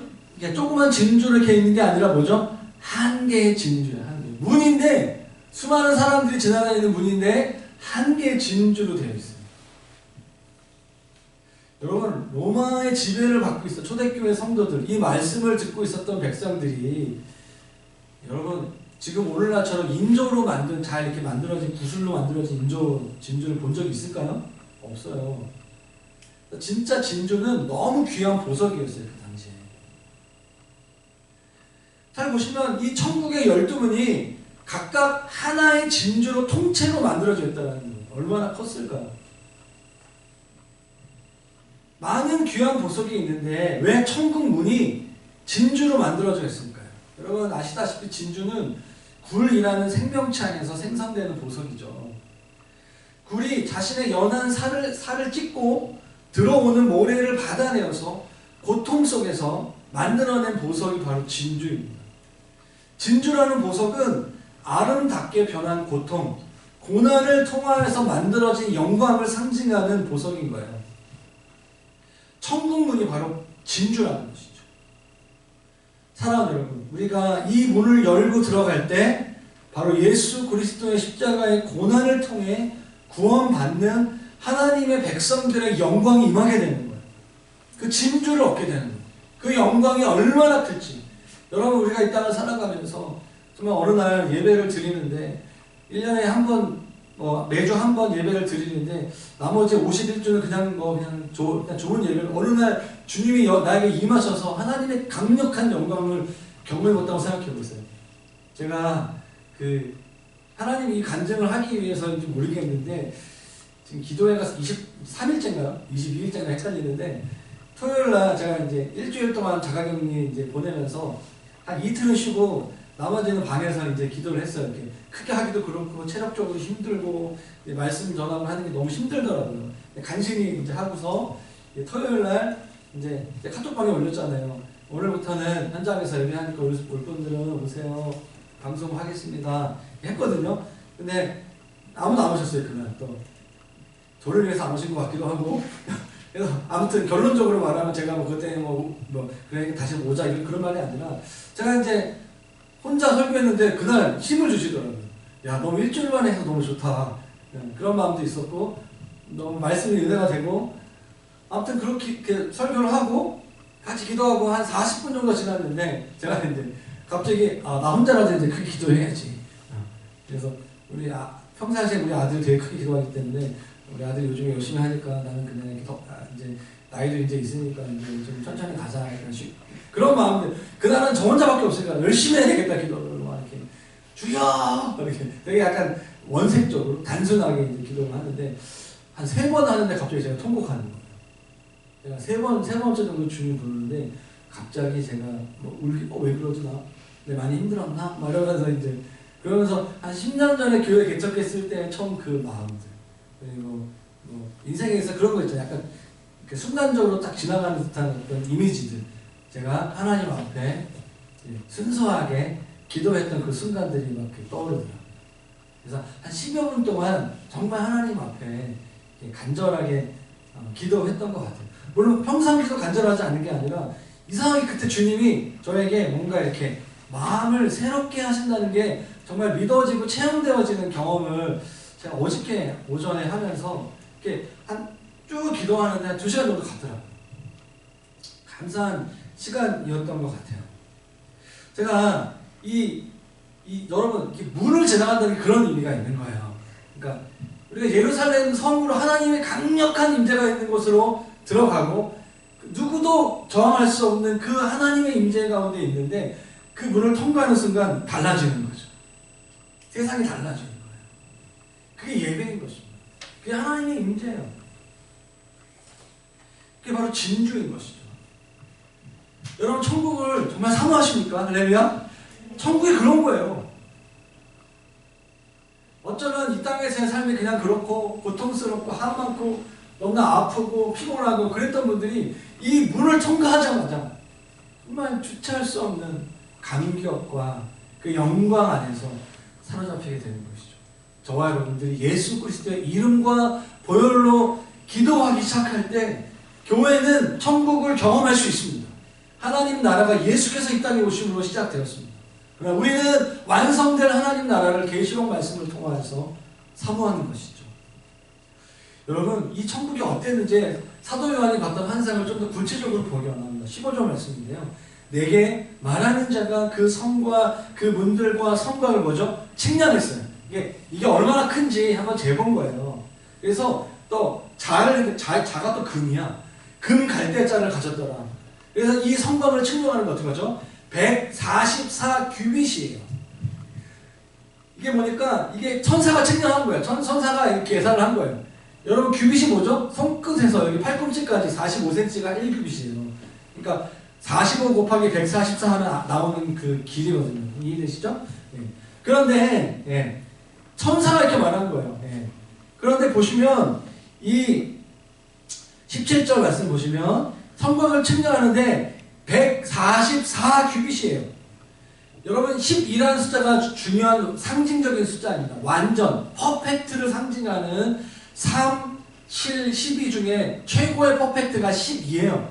조그만 진주를 이렇게 있는 게 아니라 뭐죠? 한 개의 진주예요. 한 개. 문인데 수많은 사람들이 지나다니는 문인데 한 개의 진주로 되어 있어요. 여러분, 로마의 지배를 받고 있어 초대교회 성도들, 이 말씀을 듣고 있었던 백성들이, 여러분 지금 오늘날처럼 인조로 만든, 잘 이렇게 만들어진, 구슬로 만들어진 인조 진주를 본 적이 있을까요? 없어요. 진짜 진주는 너무 귀한 보석이었어요, 그 당시에. 잘 보시면 이 천국의 12문이 각각 하나의 진주로 통째로 만들어져 있다는 거예요. 얼마나 컸을까요? 많은 귀한 보석이 있는데 왜 천국 문이 진주로 만들어져 있을까요? 여러분 아시다시피 진주는 굴이라는 생명체 안에서 생성되는 보석이죠. 굴이 자신의 연한 살을 찢고 들어오는 모래를 받아내어서 고통 속에서 만들어낸 보석이 바로 진주입니다. 진주라는 보석은 아름답게 변한 고통, 고난을 통하여서 만들어진 영광을 상징하는 보석인 거예요. 천국문이 바로 진주라는 것이죠. 사랑하는 여러분, 우리가 이 문을 열고 들어갈 때 바로 예수 그리스도의 십자가의 고난을 통해 구원받는 하나님의 백성들의 영광이 임하게 되는 거예요. 그 진주를 얻게 되는 거예요. 그 영광이 얼마나 클지. 여러분, 우리가 이 땅을 살아가면서 정말 어느 날 예배를 드리는데 1년에 한 번, 매주 한 번 예배를 드리는데 나머지 51주는 그냥 좋은 예배를, 어느 날 주님이 나에게 임하셔서 하나님의 강력한 영광을 경험해 봤다고 생각해 보세요. 제가 하나님이 이 간증을 하기 위해서인지 모르겠는데 지금 기도회 가서 23일째인가요? 22일째인가 헷갈리는데 토요일날 제가 이제 일주일 동안 자가격리 이제 보내면서 한 이틀은 쉬고 나머지는 방에서 이제 기도를 했어요. 이렇게 크게 하기도 그렇고 체력적으로 힘들고 말씀 전하고 하는 게 너무 힘들더라고요. 간신히 이제 하고서 토요일날 이제 카톡방에 올렸잖아요. 오늘부터는 현장에서 예배하니까 올 분들은 오세요. 방송하겠습니다. 했거든요. 근데 아무도 안 오셨어요, 그날. 또 저를 위해서 안 오신 것 같기도 하고. 그래서 아무튼 결론적으로 말하면 제가 그때 그래 다시 오자 그런 말이 아니라 제가 이제 혼자 설교했는데 그날 힘을 주시더라고요. 야, 너무 일주일 만에 해서 너무 좋다. 그런 마음도 있었고 너무 말씀이 은혜가 되고, 아무튼 그렇게 설교를 하고 같이 기도하고 한 40분 정도 지났는데 제가 이제 갑자기 나 혼자라도 이제 크게 기도해야지. 그래서 평상시에 우리 아들이 되게 크게 기도하기 때문에 우리 아들이 요즘에 열심히 하니까 나는 그냥 이제 나이도 이제 있으니까 이제 좀 천천히 가자. 그런 마음인데 그날은 저 혼자밖에 없으니까 열심히 해야 되겠다 기도를 막 이렇게 주여 이렇게 되게 약간 원색적으로 단순하게 이제 기도를 하는데 한 3번 하는데 갑자기 제가 통곡하는 거예요. 제가 세 번째 정도 주님 부르는데 갑자기 제가 왜 그러지 나? 내가 많이 힘들었나? 막 이러면서 이제 그러면서 한 10년 전에 교회 개척했을 때 처음 그 마음들, 그리고 인생에서 그런 거 있잖아요. 약간 순간적으로 딱 지나가는 듯한 어떤 이미지들, 제가 하나님 앞에 순수하게 기도했던 그 순간들이 막 떠오르더라고요. 그래서 한 10여 분 동안 정말 하나님 앞에 간절하게 기도했던 것 같아요. 물론 평상시도 간절하지 않은 게 아니라 이상하게 그때 주님이 저에게 뭔가 이렇게 마음을 새롭게 하신다는 게 정말 믿어지고 체험되어지는 경험을 제가 어저께 오전에 하면서 이렇게 쭉 기도하는데 한 2시간 정도 갔더라고요. 감사한 시간이었던 것 같아요. 제가 여러분, 문을 지나간다는 게 그런 의미가 있는 거예요. 그러니까 우리가 예루살렘 성으로 하나님의 강력한 임재가 있는 곳으로 들어가고 누구도 저항할 수 없는 그 하나님의 임재 가운데 있는데 그 문을 통과하는 순간 달라지는 거죠. 세상이 달라지는 거예요. 그게 예배인 것입니다. 그게 하나님의 임재예요. 그게 바로 진주인 것이죠. 여러분 천국을 정말 사모하십니까? 할렐루야? 천국이 그런 거예요. 어쩌면 이 땅에서의 삶이 그냥 그렇고 고통스럽고 한 많고 너무나 아프고 피곤하고 그랬던 분들이 이 문을 통과하자마자 정말 주체할 수 없는 감격과 그 영광 안에서 사로잡히게 되는 것이죠. 저와 여러분들이 예수 그리스도의 이름과 보혈로 기도하기 시작할 때 교회는 천국을 경험할 수 있습니다. 하나님 나라가 예수께서 이 땅에 오심으로 시작되었습니다. 그러나 우리는 완성될 하나님 나라를 계시록 말씀을 통해서 사모하는 것이죠. 여러분 이 천국이 어땠는지 사도 요한이 봤던 환상을 좀 더 구체적으로 보기 원합니다. 15절 말씀인데요. 내게 말하는 자가 그 성과 그 문들과 성곽을 뭐죠? 측량했어요. 이게 얼마나 큰지 한번 재본 거예요. 그래서 또 자가 또 금이야. 금 갈대자를 가졌더라. 그래서 이 성곽을 측량하는 거 어떻게 하죠? 144 규빗이에요. 이게 뭐니까 이게 천사가 측량한 거예요. 천사가 이렇게 계산을 한 거예요. 여러분 규빗이 뭐죠? 손끝에서 여기 팔꿈치까지 45cm가 1규빗이에요. 그러니까 45 곱하기 144 하면 나오는 그 길이거든요. 이해되시죠? 예. 그런데 예. 천사가 이렇게 말한 거예요. 예. 그런데 보시면 이 17절 말씀 보시면 성곽을 측량하는데 144 규빗이에요. 여러분 12라는 숫자가 중요한 상징적인 숫자입니다. 완전, 퍼펙트를 상징하는 3, 7, 12 중에 최고의 퍼펙트가 12예요.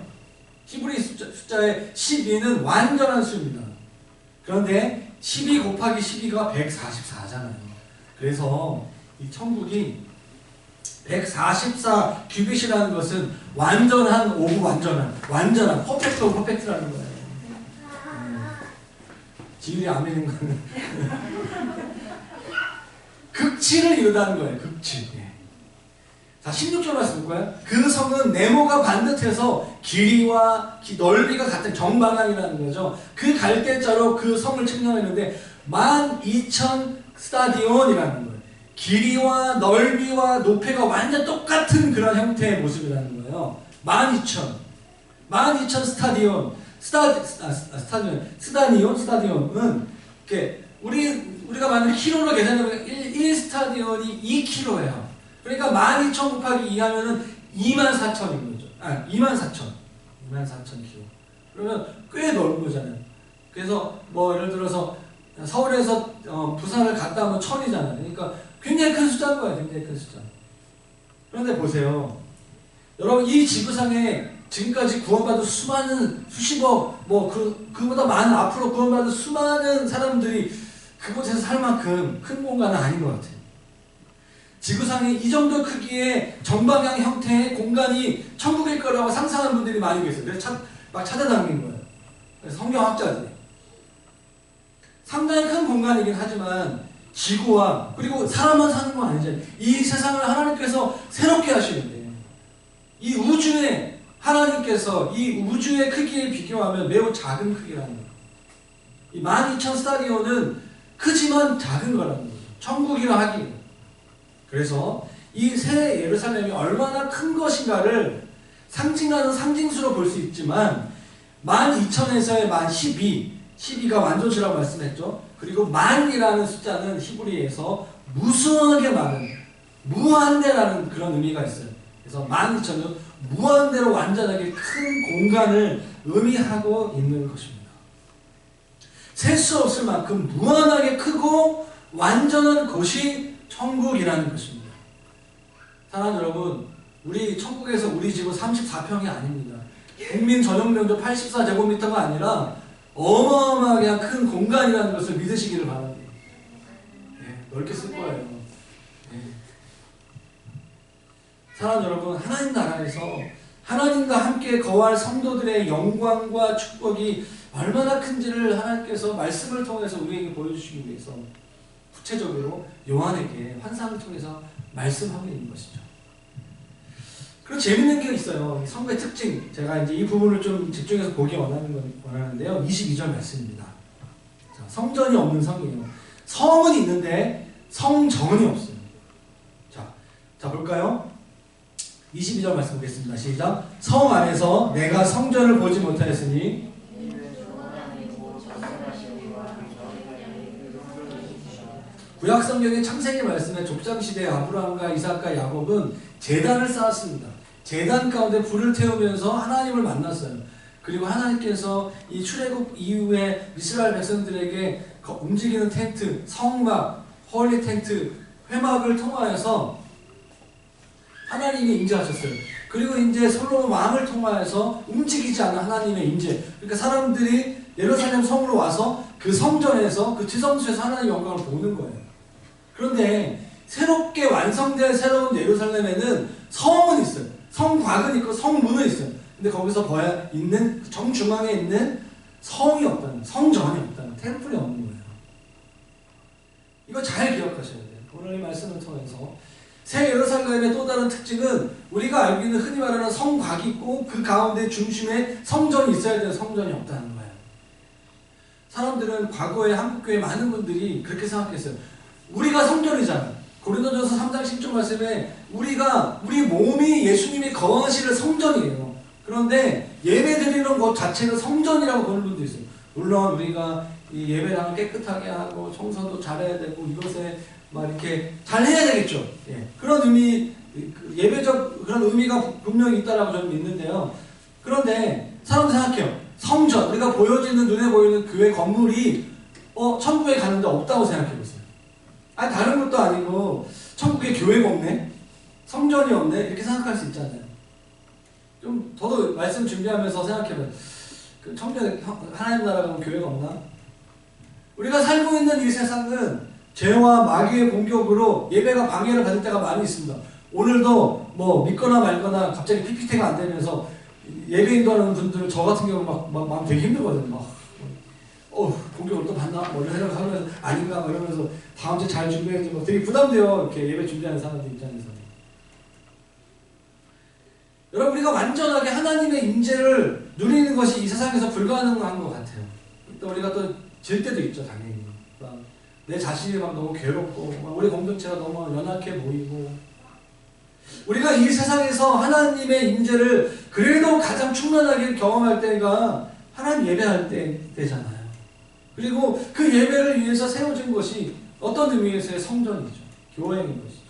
히브리 숫자의 12는 완전한 수입니다. 그런데 12 곱하기 12가 144잖아요. 그래서 이 천국이 144 규빗이라는 것은 완전한 오브 완전한 퍼펙트 오브 퍼펙트라는 거예요. 지율이 아멘인 거는 극치를 이루다는 거예요. 극치. 자 16절 말씀 볼까요? 그 성은 네모가 반듯해서 길이와 넓이가 같은 정방향이라는 거죠. 그 갈대자로 그 성을 측량했는데 12,000 스타디온이라는 거예요. 길이와 넓이와 높이가 완전 똑같은 그런 형태의 모습이라는 거예요. 12,000 스타디온. 스타디온은 이렇게 우리가 만든 키로로 계산하면 1 스타디온이 2키로예요. 그러니까 12,000 곱하기 2 하면은 24,000인 거죠. 24,000km. 그러면 꽤 넓은 거잖아요. 그래서 뭐 예를 들어서 서울에서 부산을 갔다 오면 1000이잖아요. 그러니까 굉장히 큰 숫자인 거예요. 굉장히 큰 숫자. 그런데 보세요. 여러분 이 지구상에 지금까지 구원받은 수많은 수십억 그보다 많은 앞으로 구원받은 수많은 사람들이 그곳에서 살 만큼 큰 공간은 아닌 것 같아요. 지구상에 이 정도 크기의 정방향 형태의 공간이 천국일 거라고 상상하는 분들이 많이 계세요. 그래서 막 찾아다니는 거예요. 그래서 성경학자들이. 상당히 큰 공간이긴 하지만 지구와 그리고 사람만 사는 건 아니죠. 이 세상을 하나님께서 새롭게 하시는데 이 우주에 하나님께서 이 우주의 크기에 비교하면 매우 작은 크기라는 거예요. 이 12,000 스타디온은 크지만 작은 거라는 거죠. 천국이라 하기. 그래서 이 새 예루살렘이 얼마나 큰 것인가를 상징하는 상징수로 볼 수 있지만 12,000에서의 12가 완전수라고 말씀했죠. 그리고 만이라는 숫자는 히브리에서 무수하게 많은 무한대라는 그런 의미가 있어요. 그래서 12,000은 무한대로 완전하게 큰 공간을 의미하고 있는 것입니다. 셀 수 없을 만큼 무한하게 크고 완전한 곳이 천국이라는 것입니다. 사랑하는 여러분, 우리 천국에서 우리 집은 34평이 아닙니다. 국민 전용 면적 84제곱미터가 아니라 어마어마하게 큰 공간이라는 것을 믿으시기를 바랍니다. 넓게 쓸 거예요. 사랑하는 여러분, 하나님 나라에서 하나님과 함께 거할 성도들의 영광과 축복이 얼마나 큰지를 하나님께서 말씀을 통해서 우리에게 보여주시기 위해서 구체적으로 요한에게 환상을 통해서 말씀하고 있는 것이죠. 그리고 재밌는 게 있어요. 성경의 특징. 제가 이제 이 부분을 좀 집중해서 보기 원하는데요. 22절 말씀입니다. 자, 성전이 없는 성이에요. 성은 있는데 성전이 없어요. 자, 볼까요? 22절 말씀 보겠습니다. 시작. 성 안에서 내가 성전을 보지 못하였으니 구약 성경의 창세기 말씀에 족장시대의 아브라함과 이삭과 야곱은 제단을 쌓았습니다. 제단 가운데 불을 태우면서 하나님을 만났어요. 그리고 하나님께서 이 출애굽 이후에 이스라엘 백성들에게 움직이는 텐트, 성막, 홀리 텐트, 회막을 통하여서 하나님이 임재하셨어요. 그리고 이제 솔로몬 왕을 통하여서 움직이지 않는 하나님의 임재. 그러니까 사람들이 예루살렘 성으로 와서 그 성전에서 그 지성소에서 하나님의 영광을 보는 거예요. 그런데 새롭게 완성된 새로운 예루살렘에는 성은 있어요. 성곽은 있고 성문은 있어요. 근데 거기서 봐야 있는 정중앙에 있는 성이 없다는, 성전이 없다는, 템플이 없는 거예요. 이거 잘 기억하셔야 돼요. 오늘 이 말씀을 통해서 새 예루살렘의 또 다른 특징은 우리가 알고 있는 흔히 말하는 성곽이 있고 그 가운데 중심에 성전이 있어야 되는 성전이 없다는 거예요. 사람들은 과거에 한국교회 많은 분들이 그렇게 생각했어요. 우리가 성전이잖아. 고린도전서 3장 10절 말씀에 우리 몸이 예수님이 거하시는 성전이에요. 그런데 예배 드리는 곳 자체는 성전이라고 보는 분도 있어요. 물론 우리가 이 예배당을 깨끗하게 하고 청소도 잘해야 되고 이것에 막 이렇게 잘 해야 되겠죠. 예. 그런 의미, 예배적 그런 의미가 분명히 있다라고 저는 믿는데요. 그런데 사람들 생각해요. 성전, 우리가 보여지는 눈에 보이는 교회 건물이 천국에 가는데 없다고 생각해 보세요. 아니 다른 것도 아니고 천국에 교회가 없네, 성전이 없네 이렇게 생각할 수 있잖아요. 좀 저도 말씀 준비하면서 생각해봐요. 그 청년에 하나님 나라 가면 교회가 없나? 우리가 살고 있는 이 세상은 죄와 마귀의 공격으로 예배가 방해를 받을 때가 많이 있습니다. 오늘도 뭐 믿거나 말거나 갑자기 PPT가 안 되면서 예배 인도하는 분들 저 같은 경우 막 마음 되게 힘들거든요. 공격을 또 받나? 뭐 이런 생각하면서 아닌가? 이러면서 다음 주에 잘 준비해야지 뭐 되게 부담돼요. 이렇게 예배 준비하는 사람들 입장에서. 여러분 우리가 완전하게 하나님의 임재를 누리는 것이 이 세상에서 불가능한 것 같아요. 또 우리가 또 질 때도 있죠, 당연히. 내 자신이 막 너무 괴롭고 우리 공동체가 너무 연약해 보이고 우리가 이 세상에서 하나님의 임재를 그래도 가장 충만하게 경험할 때가 하나님 예배할 때잖아요. 그리고 그 예배를 위해서 세워진 것이 어떤 의미에서의 성전이죠. 교회인 것이죠.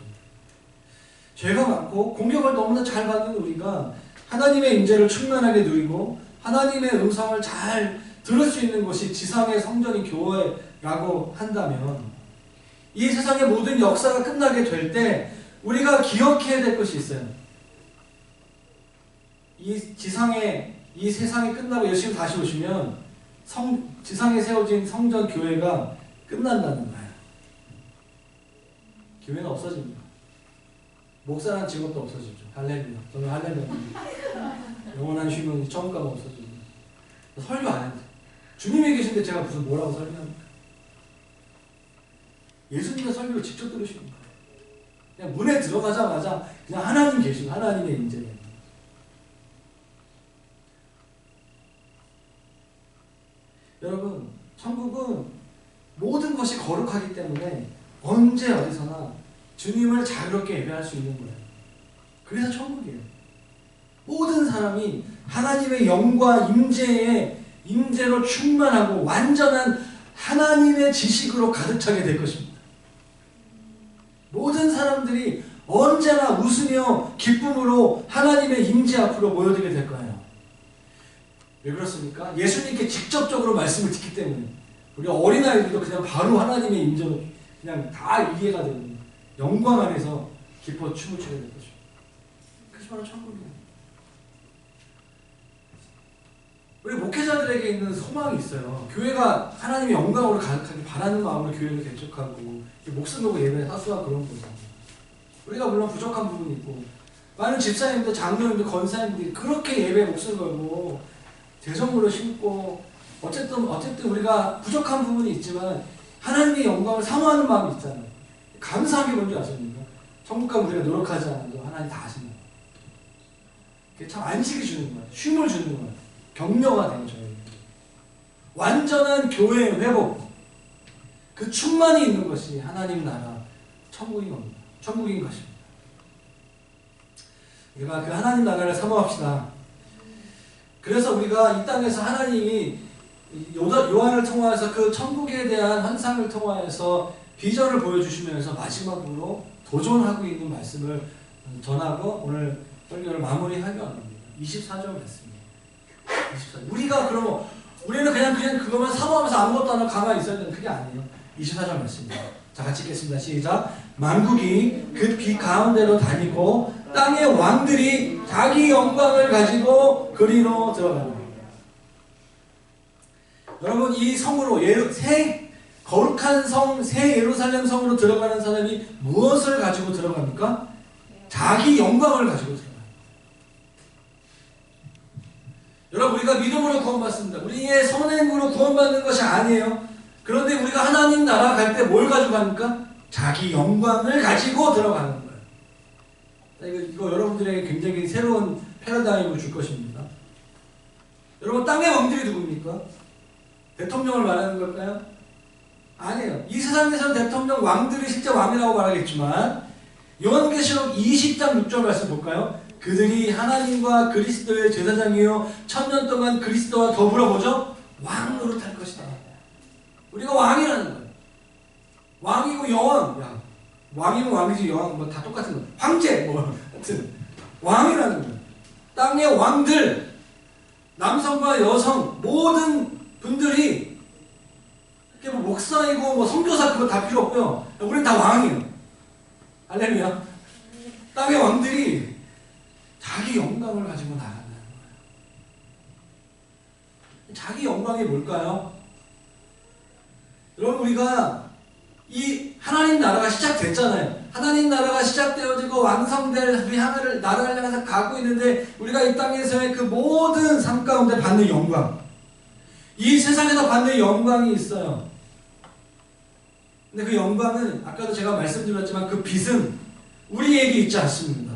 죄가 많고 공격을 너무나 잘 받는 우리가 하나님의 임재를 충만하게 누리고 하나님의 음성을 잘 들을 수 있는 것이 지상의 성전인 교회라고 한다면 이 세상의 모든 역사가 끝나게 될 때 우리가 기억해야 될 것이 있어요. 이 세상이 끝나고 예수님 다시 오시면 지상에 세워진 성전 교회가 끝난다는 거예요. 교회는 없어집니다. 목사라는 직업도 없어지죠. 할렐루야. 저는 할렐루야. 영원한 쉼은 천국가가 없어집니다. 설교 안 해도 돼요. 주님이 계신데 제가 무슨 뭐라고 설교합니까? 예수님의 설교를 직접 들으시는 거예요. 그냥 문에 들어가자마자 그냥 하나님 계시고 하나님의 임재가 있는 거예요. 여러분, 천국은 모든 것이 거룩하기 때문에 언제 어디서나 주님을 자유롭게 예배할 수 있는 거예요. 그래서 천국이에요. 모든 사람이 하나님의 영과 임재로 충만하고 완전한 하나님의 지식으로 가득 차게 될 것입니다. 모든 사람들이 언제나 웃으며 기쁨으로 하나님의 임재 앞으로 모여들게 될 거예요. 왜 그렇습니까? 예수님께 직접적으로 말씀을 듣기 때문에. 우리 어린아이들도 그냥 바로 하나님의 임재로 그냥 다 이해가 되는 영광 안에서 기뻐 춤을 추게 될 것입니다. 그것이 바로 천국이에요. 우리 목회자들에게 있는 소망이 있어요. 교회가 하나님의 영광으로 가득하게 바라는 마음으로 교회를 개척하고 목숨 걸고 예배에 사수하고 그런 거죠. 우리가 물론 부족한 부분이 있고 많은 집사님들, 장로님들, 권사님들이 그렇게 예배에 목숨 걸고 재정으로 심고 어쨌든 우리가 부족한 부분이 있지만 하나님의 영광을 사모하는 마음이 있잖아요. 감사하게 뭔지 아십니까? 천국 가면 우리가 노력하지 않아도 하나님 다 하신다. 그게 참 안식이 주는 거예요. 쉼을 주는 거예요. 격려가 돼요. 저희는. 완전한 교회의 회복, 그 충만이 있는 것이 하나님 나라 천국인 겁니다. 천국인 것입니다. 우리가 그 하나님 나라를 사모합시다. 그래서 우리가 이 땅에서 하나님이 요한을 통하여서 그 천국에 대한 환상을 통하여서 비전을 보여주시면서 마지막으로 도전하고 있는 말씀을 전하고 오늘 설교를 마무리하려 합니다. 24절 말씀이에요. 24절. 우리가 그러면 우리는 그냥 그것만 사모하면서 아무것도 안 하고 가만히 있어야 되는 그게 아니에요. 24절 말씀입니다. 자, 같이 읽겠습니다. 시작. 만국이 그 빛 가운데로 다니고 땅의 왕들이 자기 영광을 가지고 그리로 들어가는 겁니다. 여러분, 이 성으로 새 거룩한 성, 새 예루살렘 성으로 들어가는 사람이 무엇을 가지고 들어갑니까? 자기 영광을 가지고 들어가요. 여러분, 우리가 믿음으로 구원받습니다. 우리의 선행으로 구원받는 것이 아니에요. 그런데 우리가 하나님 나라 갈 때 뭘 가지고 갑니까? 자기 영광을 가지고 들어가는 거예요. 이거 여러분들에게 굉장히 새로운 패러다임을 줄 것입니다. 여러분, 땅의 왕들이 누굽니까? 대통령을 말하는 걸까요? 아니에요. 이 세상에서는 대통령 왕들이 실제 왕이라고 말하겠지만 요한계시록 20장 6절 말씀 볼까요? 그들이 하나님과 그리스도의 제사장이요 천년 동안 그리스도와 더불어 보죠? 왕 노릇할 것이다. 우리가 왕이라는 거예요. 왕이고 여왕. 야, 왕이면 왕이지 여왕 뭐 다 똑같은 거예요. 황제 뭐 하여튼 왕이라는 거예요. 땅의 왕들, 남성과 여성 모든 분들이 이렇게 뭐 목사이고 뭐 선교사 그거 다 필요 없고요. 우리는 다 왕이에요. 할렐루야. 땅의 왕들이 자기 영광을 가지고 나간다는 거예요. 자기 영광이 뭘까요? 여러분, 우리가 이 하나님 나라가 시작됐잖아요. 하나님 나라가 시작되어지고 완성될 우리 하나를 나라를 향해서 가고 있는데 우리가 이 땅에서의 그 모든 삶 가운데 받는 영광, 이 세상에서 받는 영광이 있어요. 근데 그 영광은 아까도 제가 말씀드렸지만 그 빛은 우리에게 있지 않습니다.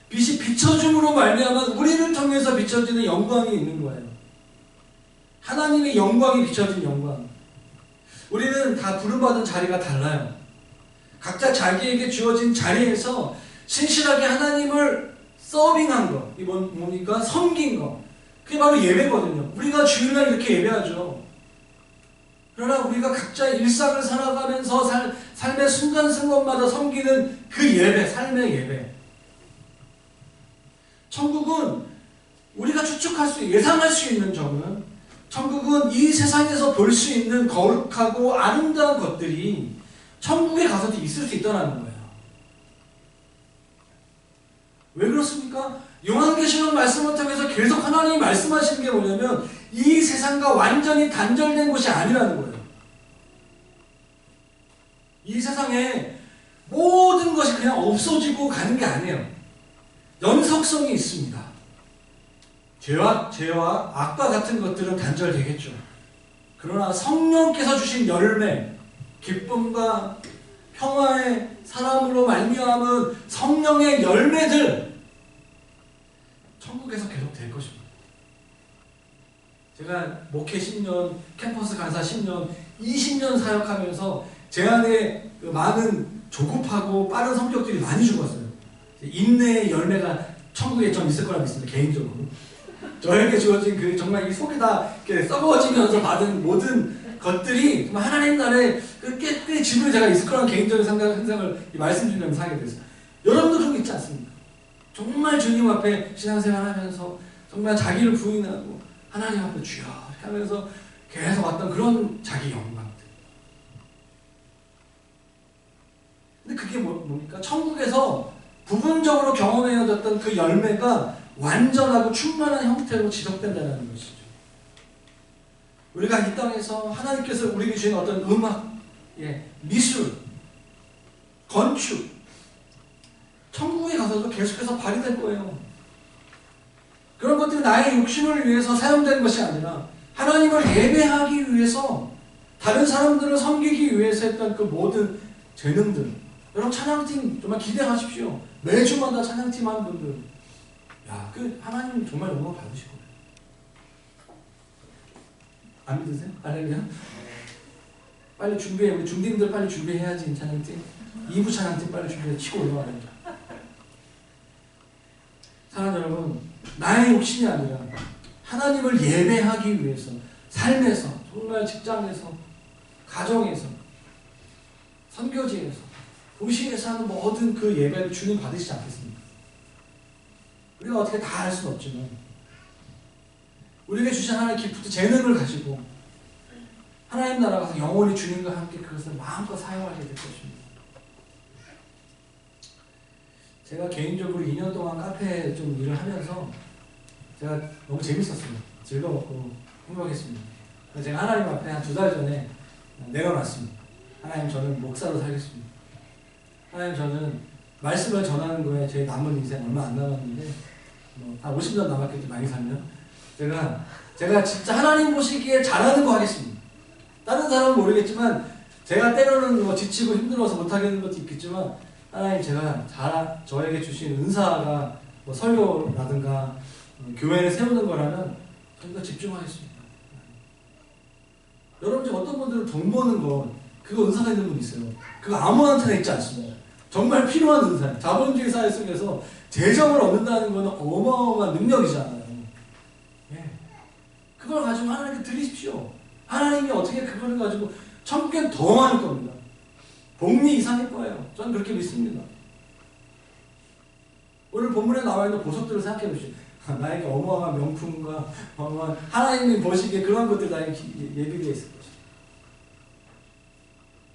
빛이 비춰줌으로 말미암아 우리를 통해서 비춰지는 영광이 있는 거예요. 하나님의 영광이 비춰진 영광. 우리는 다 부름받은 자리가 달라요. 각자 자기에게 주어진 자리에서 신실하게 하나님을 서빙한 거, 이 뭡니까? 섬긴 거. 그게 바로 예배거든요. 우리가 주일날 이렇게 예배하죠. 그러나 우리가 각자의 일상을 살아가면서 삶의 순간순간마다 섬기는 그 예배, 삶의 예배. 천국은 우리가 추측할 수, 예상할 수 있는 점은 천국은 이 세상에서 볼 수 있는 거룩하고 아름다운 것들이 천국에 가서도 있을 수 있다는 거예요. 왜 그렇습니까? 요한계시록 말씀을 통해서 계속 하나님이 말씀하시는 게 뭐냐면 이 세상과 완전히 단절된 곳이 아니라는 거예요. 이 세상에 모든 것이 그냥 없어지고 가는 게 아니에요. 연속성이 있습니다. 죄와 악과 같은 것들은 단절되겠죠. 그러나 성령께서 주신 열매, 기쁨과 평화의 사람으로 말미암은 성령의 열매들 천국에서 계속 될 것입니다. 제가 목회 10년, 캠퍼스 강사 10년, 20년 사역하면서 제 안에 그 많은 조급하고 빠른 성격들이 많이 죽었어요. 인내의 열매가 천국에 좀 있을 거라 믿습니다. 개인적으로. 저에게 주어진 그 정말 이 속이 다 이렇게 썩어지면서 받은 모든 것들이 정말 하나님 나라에 꽤 지분이 제가 있을 거라는 개인적인 생각을 말씀드리면서 하게 됐어요. 여러분도 그런 거 있지 않습니까? 정말 주님 앞에 신앙생활 하면서 정말 자기를 부인하고 하나님 앞에 주여 하면서 계속 왔던 그런 자기 영광들. 근데 그게 뭡니까? 천국에서 부분적으로 경험해졌던 그 열매가 완전하고 충만한 형태로 지속된다는 것이죠. 우리가 이 땅에서 하나님께서 우리에게 주신 어떤 음악, 미술, 건축, 천국에 가서도 계속해서 발휘될 거예요. 그런 것들이 나의 욕심을 위해서 사용되는 것이 아니라 하나님을 예배하기 위해서 다른 사람들을 섬기기 위해서 했던 그 모든 재능들. 여러분 찬양팀 정말 기대하십시오. 매주마다 찬양팀 하는 분들. 야, 그 하나님 정말 영광 받으실 거예요. 안 믿으세요? 할렐루야. 빨리 준비해. 우리 중딩들 빨리 준비해야지. 찬양팀 2부 찬양팀 빨리 준비해. 치고 올라와야 됩니다. 나의 욕심이 아니라 하나님을 예배하기 위해서 삶에서, 정말 직장에서, 가정에서, 선교지에서, 도시에서 하는 모든 그 예배를 주님 받으시지 않겠습니까? 우리가 어떻게 다 할 수는 없지만 우리에게 주신 하나님의 기프트, 재능을 가지고 하나님 나라 가서 영원히 주님과 함께 그것을 마음껏 사용하게 될 것입니다. 제가 개인적으로 2년 동안 카페 좀 일을 하면서 제가 너무 재밌었어요. 즐거웠고 행복했습니다. 그래서 제가 하나님 앞에 한 2달 전에 내려놨습니다. 하나님, 저는 목사로 살겠습니다. 하나님, 저는 말씀을 전하는 거에 제 남은 인생 얼마 안 남았는데 한 50년 남았겠죠, 많이 살면. 제가 진짜 하나님 보시기에 잘하는 거 하겠습니다. 다른 사람은 모르겠지만 제가 때로는 지치고 힘들어서 못하겠는 것도 있겠지만 하나님, 제가 저에게 주신 은사가 설교라든가 교회를 세우는 거라면 저희가 집중하겠습니다. 여러분 중 어떤 분들은 돈 버는 거 그거 은사가 있는 분 있어요. 그거 아무한테나 있지 않습니다. 정말 필요한 은사. 자본주의 사회 속에서 재정을 얻는다는 것은 어마어마한 능력이잖아요. 예. 그걸 가지고 하나님께 드리십시오. 하나님이 어떻게 그걸 가지고 천국엔 더 많을 겁니다. 복리 이상일 거예요. 저는 그렇게 믿습니다. 오늘 본문에 나와 있는 보석들을 생각해 보십시오. 나에게 어마어마한 명품과 어마어마한 하나님이 보시기에 그런 것들 나에게 예비되어 있을 것이다.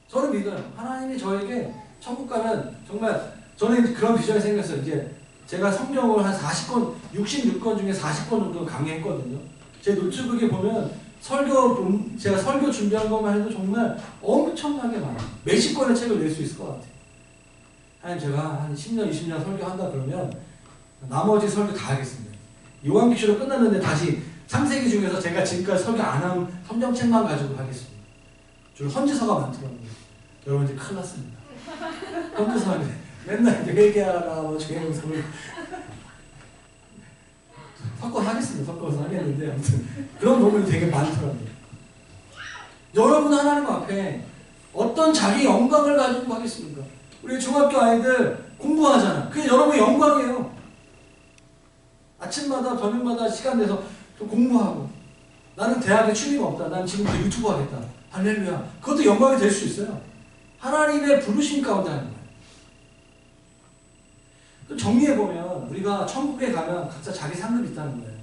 저는 믿어요. 하나님이 저에게 천국 가면 정말 저는 그런 비전이 생겼어요. 이제 제가 성경을 한 40권, 66권 중에 40권 정도 강의했거든요. 제 노트북에 보면 제가 설교 준비한 것만 해도 정말 엄청나게 많아요. 몇십 권의 책을 낼 수 있을 것 같아요. 하나님, 제가 한 10년, 20년 설교한다 그러면 나머지 설교 다 하겠습니다. 요한계시록 끝났는데 다시 창세기 중에서 제가 지금까지 설교 안 한 성경책만 가지고 하겠습니다. 주로 헌지서가 많더라고요. 여러분 이제 큰일 났습니다. 헌지서 맨날 이제 회개하라, 죄송을 섞어서 하겠는데 아무튼 그런 부분이 되게 많더라고요. 여러분 하나님 앞에 어떤 자기 영광을 가지고 하겠습니까? 우리 중학교 아이들 공부하잖아. 그게 여러분의 영광이에요. 아침마다 저녁마다 시간 내서 좀 공부하고 나는 대학에 취미가 없다. 난 지금부터 유튜브 하겠다. 할렐루야. 그것도 영광이 될 수 있어요. 하나님의 부르심 가운데 하는 거예요. 또 정리해보면 우리가 천국에 가면 각자 자기 상급이 있다는 거예요.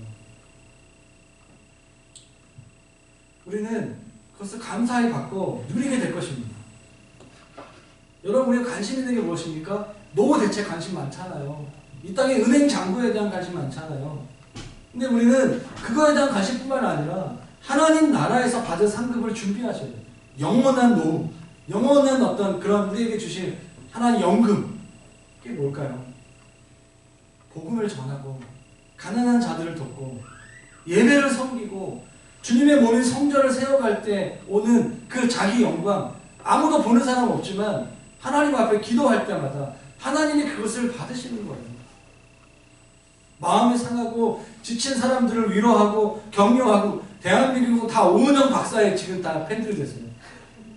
우리는 그것을 감사히 받고 누리게 될 것입니다. 여러분, 우리가 관심 있는 게 무엇입니까? 노후 대책 관심 많잖아요. 이 땅의 은행 잔고에 대한 관심 많잖아요. 근데 우리는 그거에 대한 관심뿐만 아니라 하나님 나라에서 받은 상급을 준비하셔야 돼요. 영원한 노후, 영원한 어떤 그런 우리에게 주신 하나님 연금. 그게 뭘까요? 복음을 전하고 가난한 자들을 돕고 예배를 섬기고 주님의 몸인 성전을 세워갈 때 오는 그 자기 영광. 아무도 보는 사람 없지만 하나님 앞에 기도할 때마다 하나님이 그것을 받으시는 거예요. 마음이 상하고 지친 사람들을 위로하고 격려하고 대한민국 다 오은영 박사에 지금 다 팬들이 됐어요.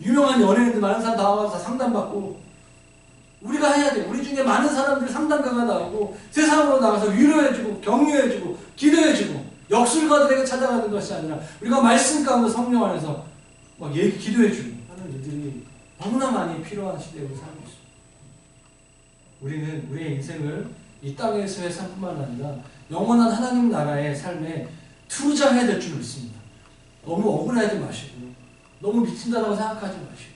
유명한 연예인들 많은 사람 나와서 다 상담받고 우리가 해야 돼요. 우리 중에 많은 사람들이 상담가가 나오고 세상으로 나가서 위로해주고 격려해주고 기도해주고 역술가들에게 찾아가는 것이 아니라 우리가 말씀 가운데 성령 안에서 막 기도해주고 하는 일들이 너무나 많이 필요한 시대에 살고 있습니다. 우리는 우리의 인생을 이 땅에서의 삶뿐만 아니라 영원한 하나님 나라의 삶에 투자해야 될 줄 믿습니다. 너무 억울하지 마시고 너무 미친다고 생각하지 마시고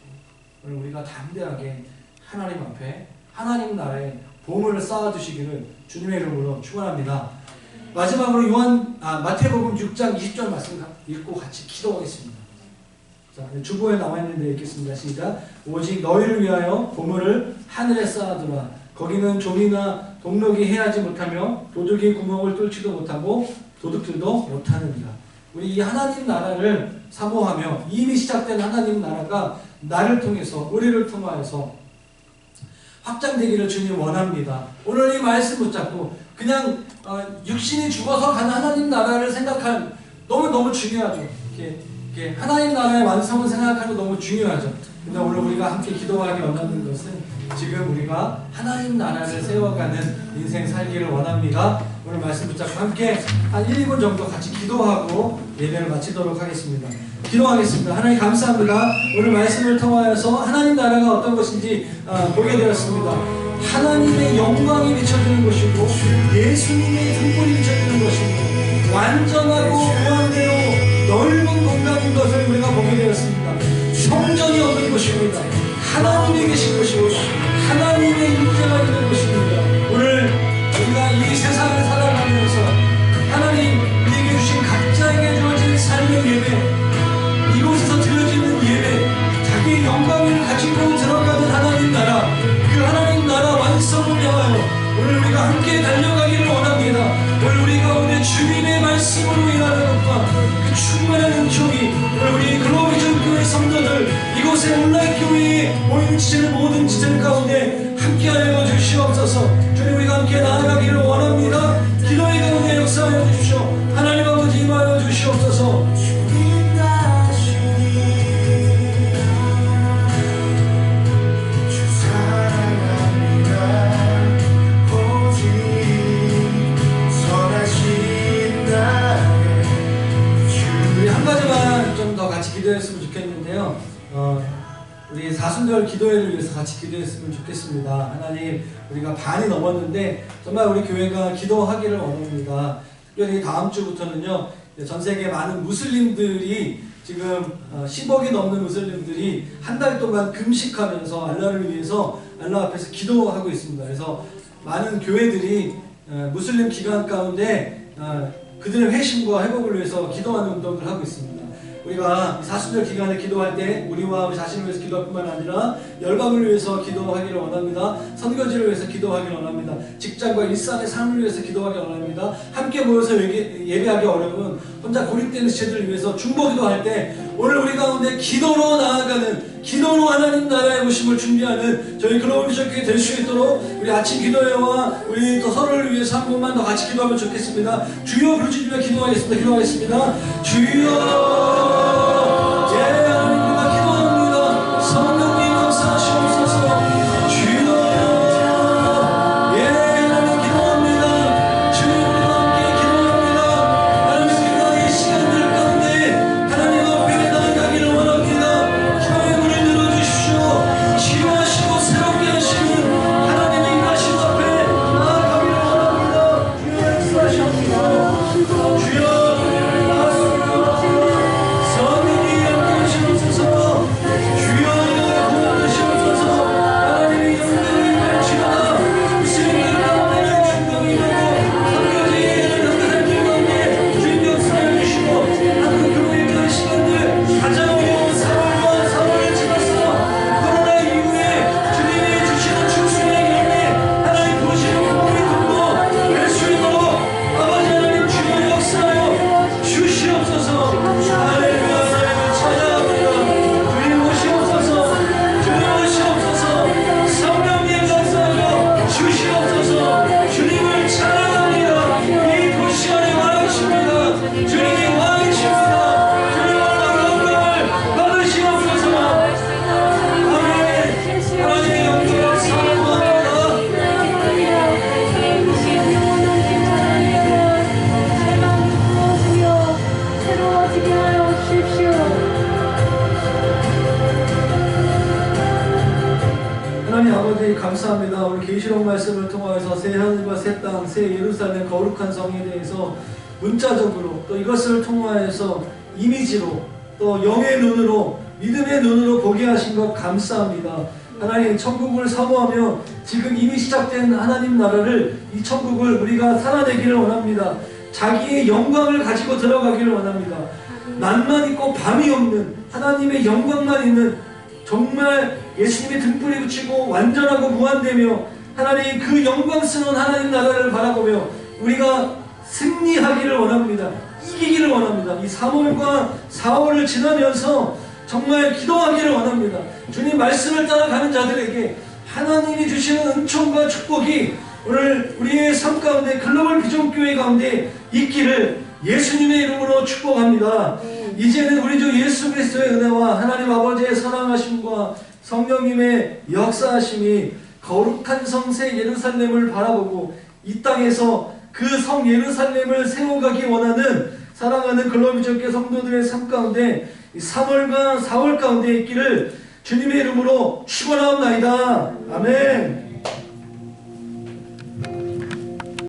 오늘 우리가 담대하게 하나님 앞에 하나님 나라의 보물을 쌓아두시기를 주님의 이름으로 축원합니다. 마지막으로 마태복음 6장 20절 말씀 읽고 같이 기도하겠습니다. 자, 주보에 나와있는데 읽겠습니다. 시작. 오직 너희를 위하여 보물을 하늘에 쌓아두라. 거기는 종이나 동록이 해하지 못하며 도둑이 구멍을 뚫지도 못하고 도둑들도 못하느니라. 우리 이 하나님 나라를 사모하며 이미 시작된 하나님 나라가 나를 통해서 우리를 통하여서 확장되기를 주님 원합니다. 오늘 이 말씀 붙잡고 그냥 육신이 죽어서 가는 하나님 나라를 생각할 너무 중요하죠. 이렇게 하나님 나라의 완성을 생각하는 거 너무 중요하죠. 근데 오늘 우리가 함께 기도하기 원하는 것은 지금 우리가 하나님 나라를 세워가는 인생 살기를 원합니다. 오늘 말씀 붙잡고 함께 한 1, 2분 정도 같이 기도하고 예배를 마치도록 하겠습니다. 기도하겠습니다. 하나님 감사합니다. 오늘 말씀을 통하여서 하나님 나라가 어떤 것인지 보게 되었습니다. 하나님의 영광이 비춰지는 것이고 예수님의 등불이 비춰지는 것이고 완전하고 무한대로 넓은 공간인 것을 우리가 보게 되었습니다. 성전이 없는 것입니다. 하나님이 계신 것이고 하나님의 임재가 있는 것입니다. 오늘 우리가 이 세상을 살아가면서 하나님 우리에게 주신 각자에게 주어진 삶의 예배, 이곳에서 드려지는 예배, 자기의 영광을 가지고 들어가는 하나님 나라, 그 하나님 나라 완성을 향하여 오늘 우리가 함께 달려가기를 원합니다. 오늘 우리 가운데 주님의 말씀으로 일하는 것과 그 충만한 은총이 오늘 우리 글로비전 교회 성도들, 이곳에 온라인 교회에 모인 지체들 모든 지체들 가운데 함께하여 주시옵소서. 주님, 우리가 함께 나아가기를 원합니다. 기도의 가운데 역사하여 주십시오. 하나님 아버지 임하여 주시옵소서. 우리 한 가지만 좀 더 같이 기도했으면 좋겠는데요. 우리 사순절 기도회를 위해서 같이 기도했으면 좋겠습니다. 하나님, 우리가 반이 넘었는데 정말 우리 교회가 기도하기를 원합니다. 특별히 다음 주부터는요, 전 세계 많은 무슬림들이 지금 10억이 넘는 무슬림들이 한 달 동안 금식하면서 알라를 위해서 알라 앞에서 기도하고 있습니다. 그래서 많은 교회들이 무슬림 기간 가운데 그들의 회심과 회복을 위해서 기도하는 운동을 하고 있습니다. 우리가 사순절 기간에 기도할 때 우리와 우리 자신을 위해서 기도할 뿐만 아니라 열방을 위해서 기도하기를 원합니다. 선교지를 위해서 기도하기를 원합니다. 직장과 일상의 삶을 위해서 기도하기를 원합니다. 함께 모여서 예배하기 어려운 혼자 고립되는 지체들을 위해서 중보 기도할 때 오늘 우리 가운데 기도로 나아가는, 기도로 하나님 나라의 오심을 준비하는 저희 글로벌 교회 될 수 있도록 우리 아침 기도회와 우리 또 서로를 위해서 한 번만 더 같이 기도하면 좋겠습니다. 주여 부르짖으며 기도하겠습니다. 기도하겠습니다. 주여. 감사합니다. 오늘 계시록 말씀을 통하여서 새 하늘과 새 땅, 새 예루살렘 거룩한 성에 대해서 문자적으로 또 이것을 통하여서 이미지로 또 영의 눈으로 믿음의 눈으로 보게 하신 것 감사합니다. 하나님, 천국을 사모하며 지금 이미 시작된 하나님 나라를, 이 천국을 우리가 살아내기를 원합니다. 자기의 영광을 가지고 들어가기를 원합니다. 낮만 있고 밤이 없는 하나님의 영광만 있는, 정말 예수님의 등불이 붙이고 완전하고 무한되며 하나님 그 영광스러운 하나님 나라를 바라보며 우리가 승리하기를 원합니다. 이기기를 원합니다. 이 3월과 4월을 지나면서 정말 기도하기를 원합니다. 주님 말씀을 따라가는 자들에게 하나님이 주시는 은총과 축복이 오늘 우리의 삶 가운데, 글로벌 비전교회 가운데 있기를 예수님의 이름으로 축복합니다. 이제는 우리 주 예수 그리스도의 은혜와 하나님 아버지의 사랑하심과 성령님의 역사하심이 거룩한 성새 예루살렘을 바라보고 이 땅에서 그 성 예루살렘을 세워가기 원하는 사랑하는 글로비전교 성도들의 삶 가운데 3월과 4월 가운데 있기를 주님의 이름으로 축원하옵나이다. 아멘.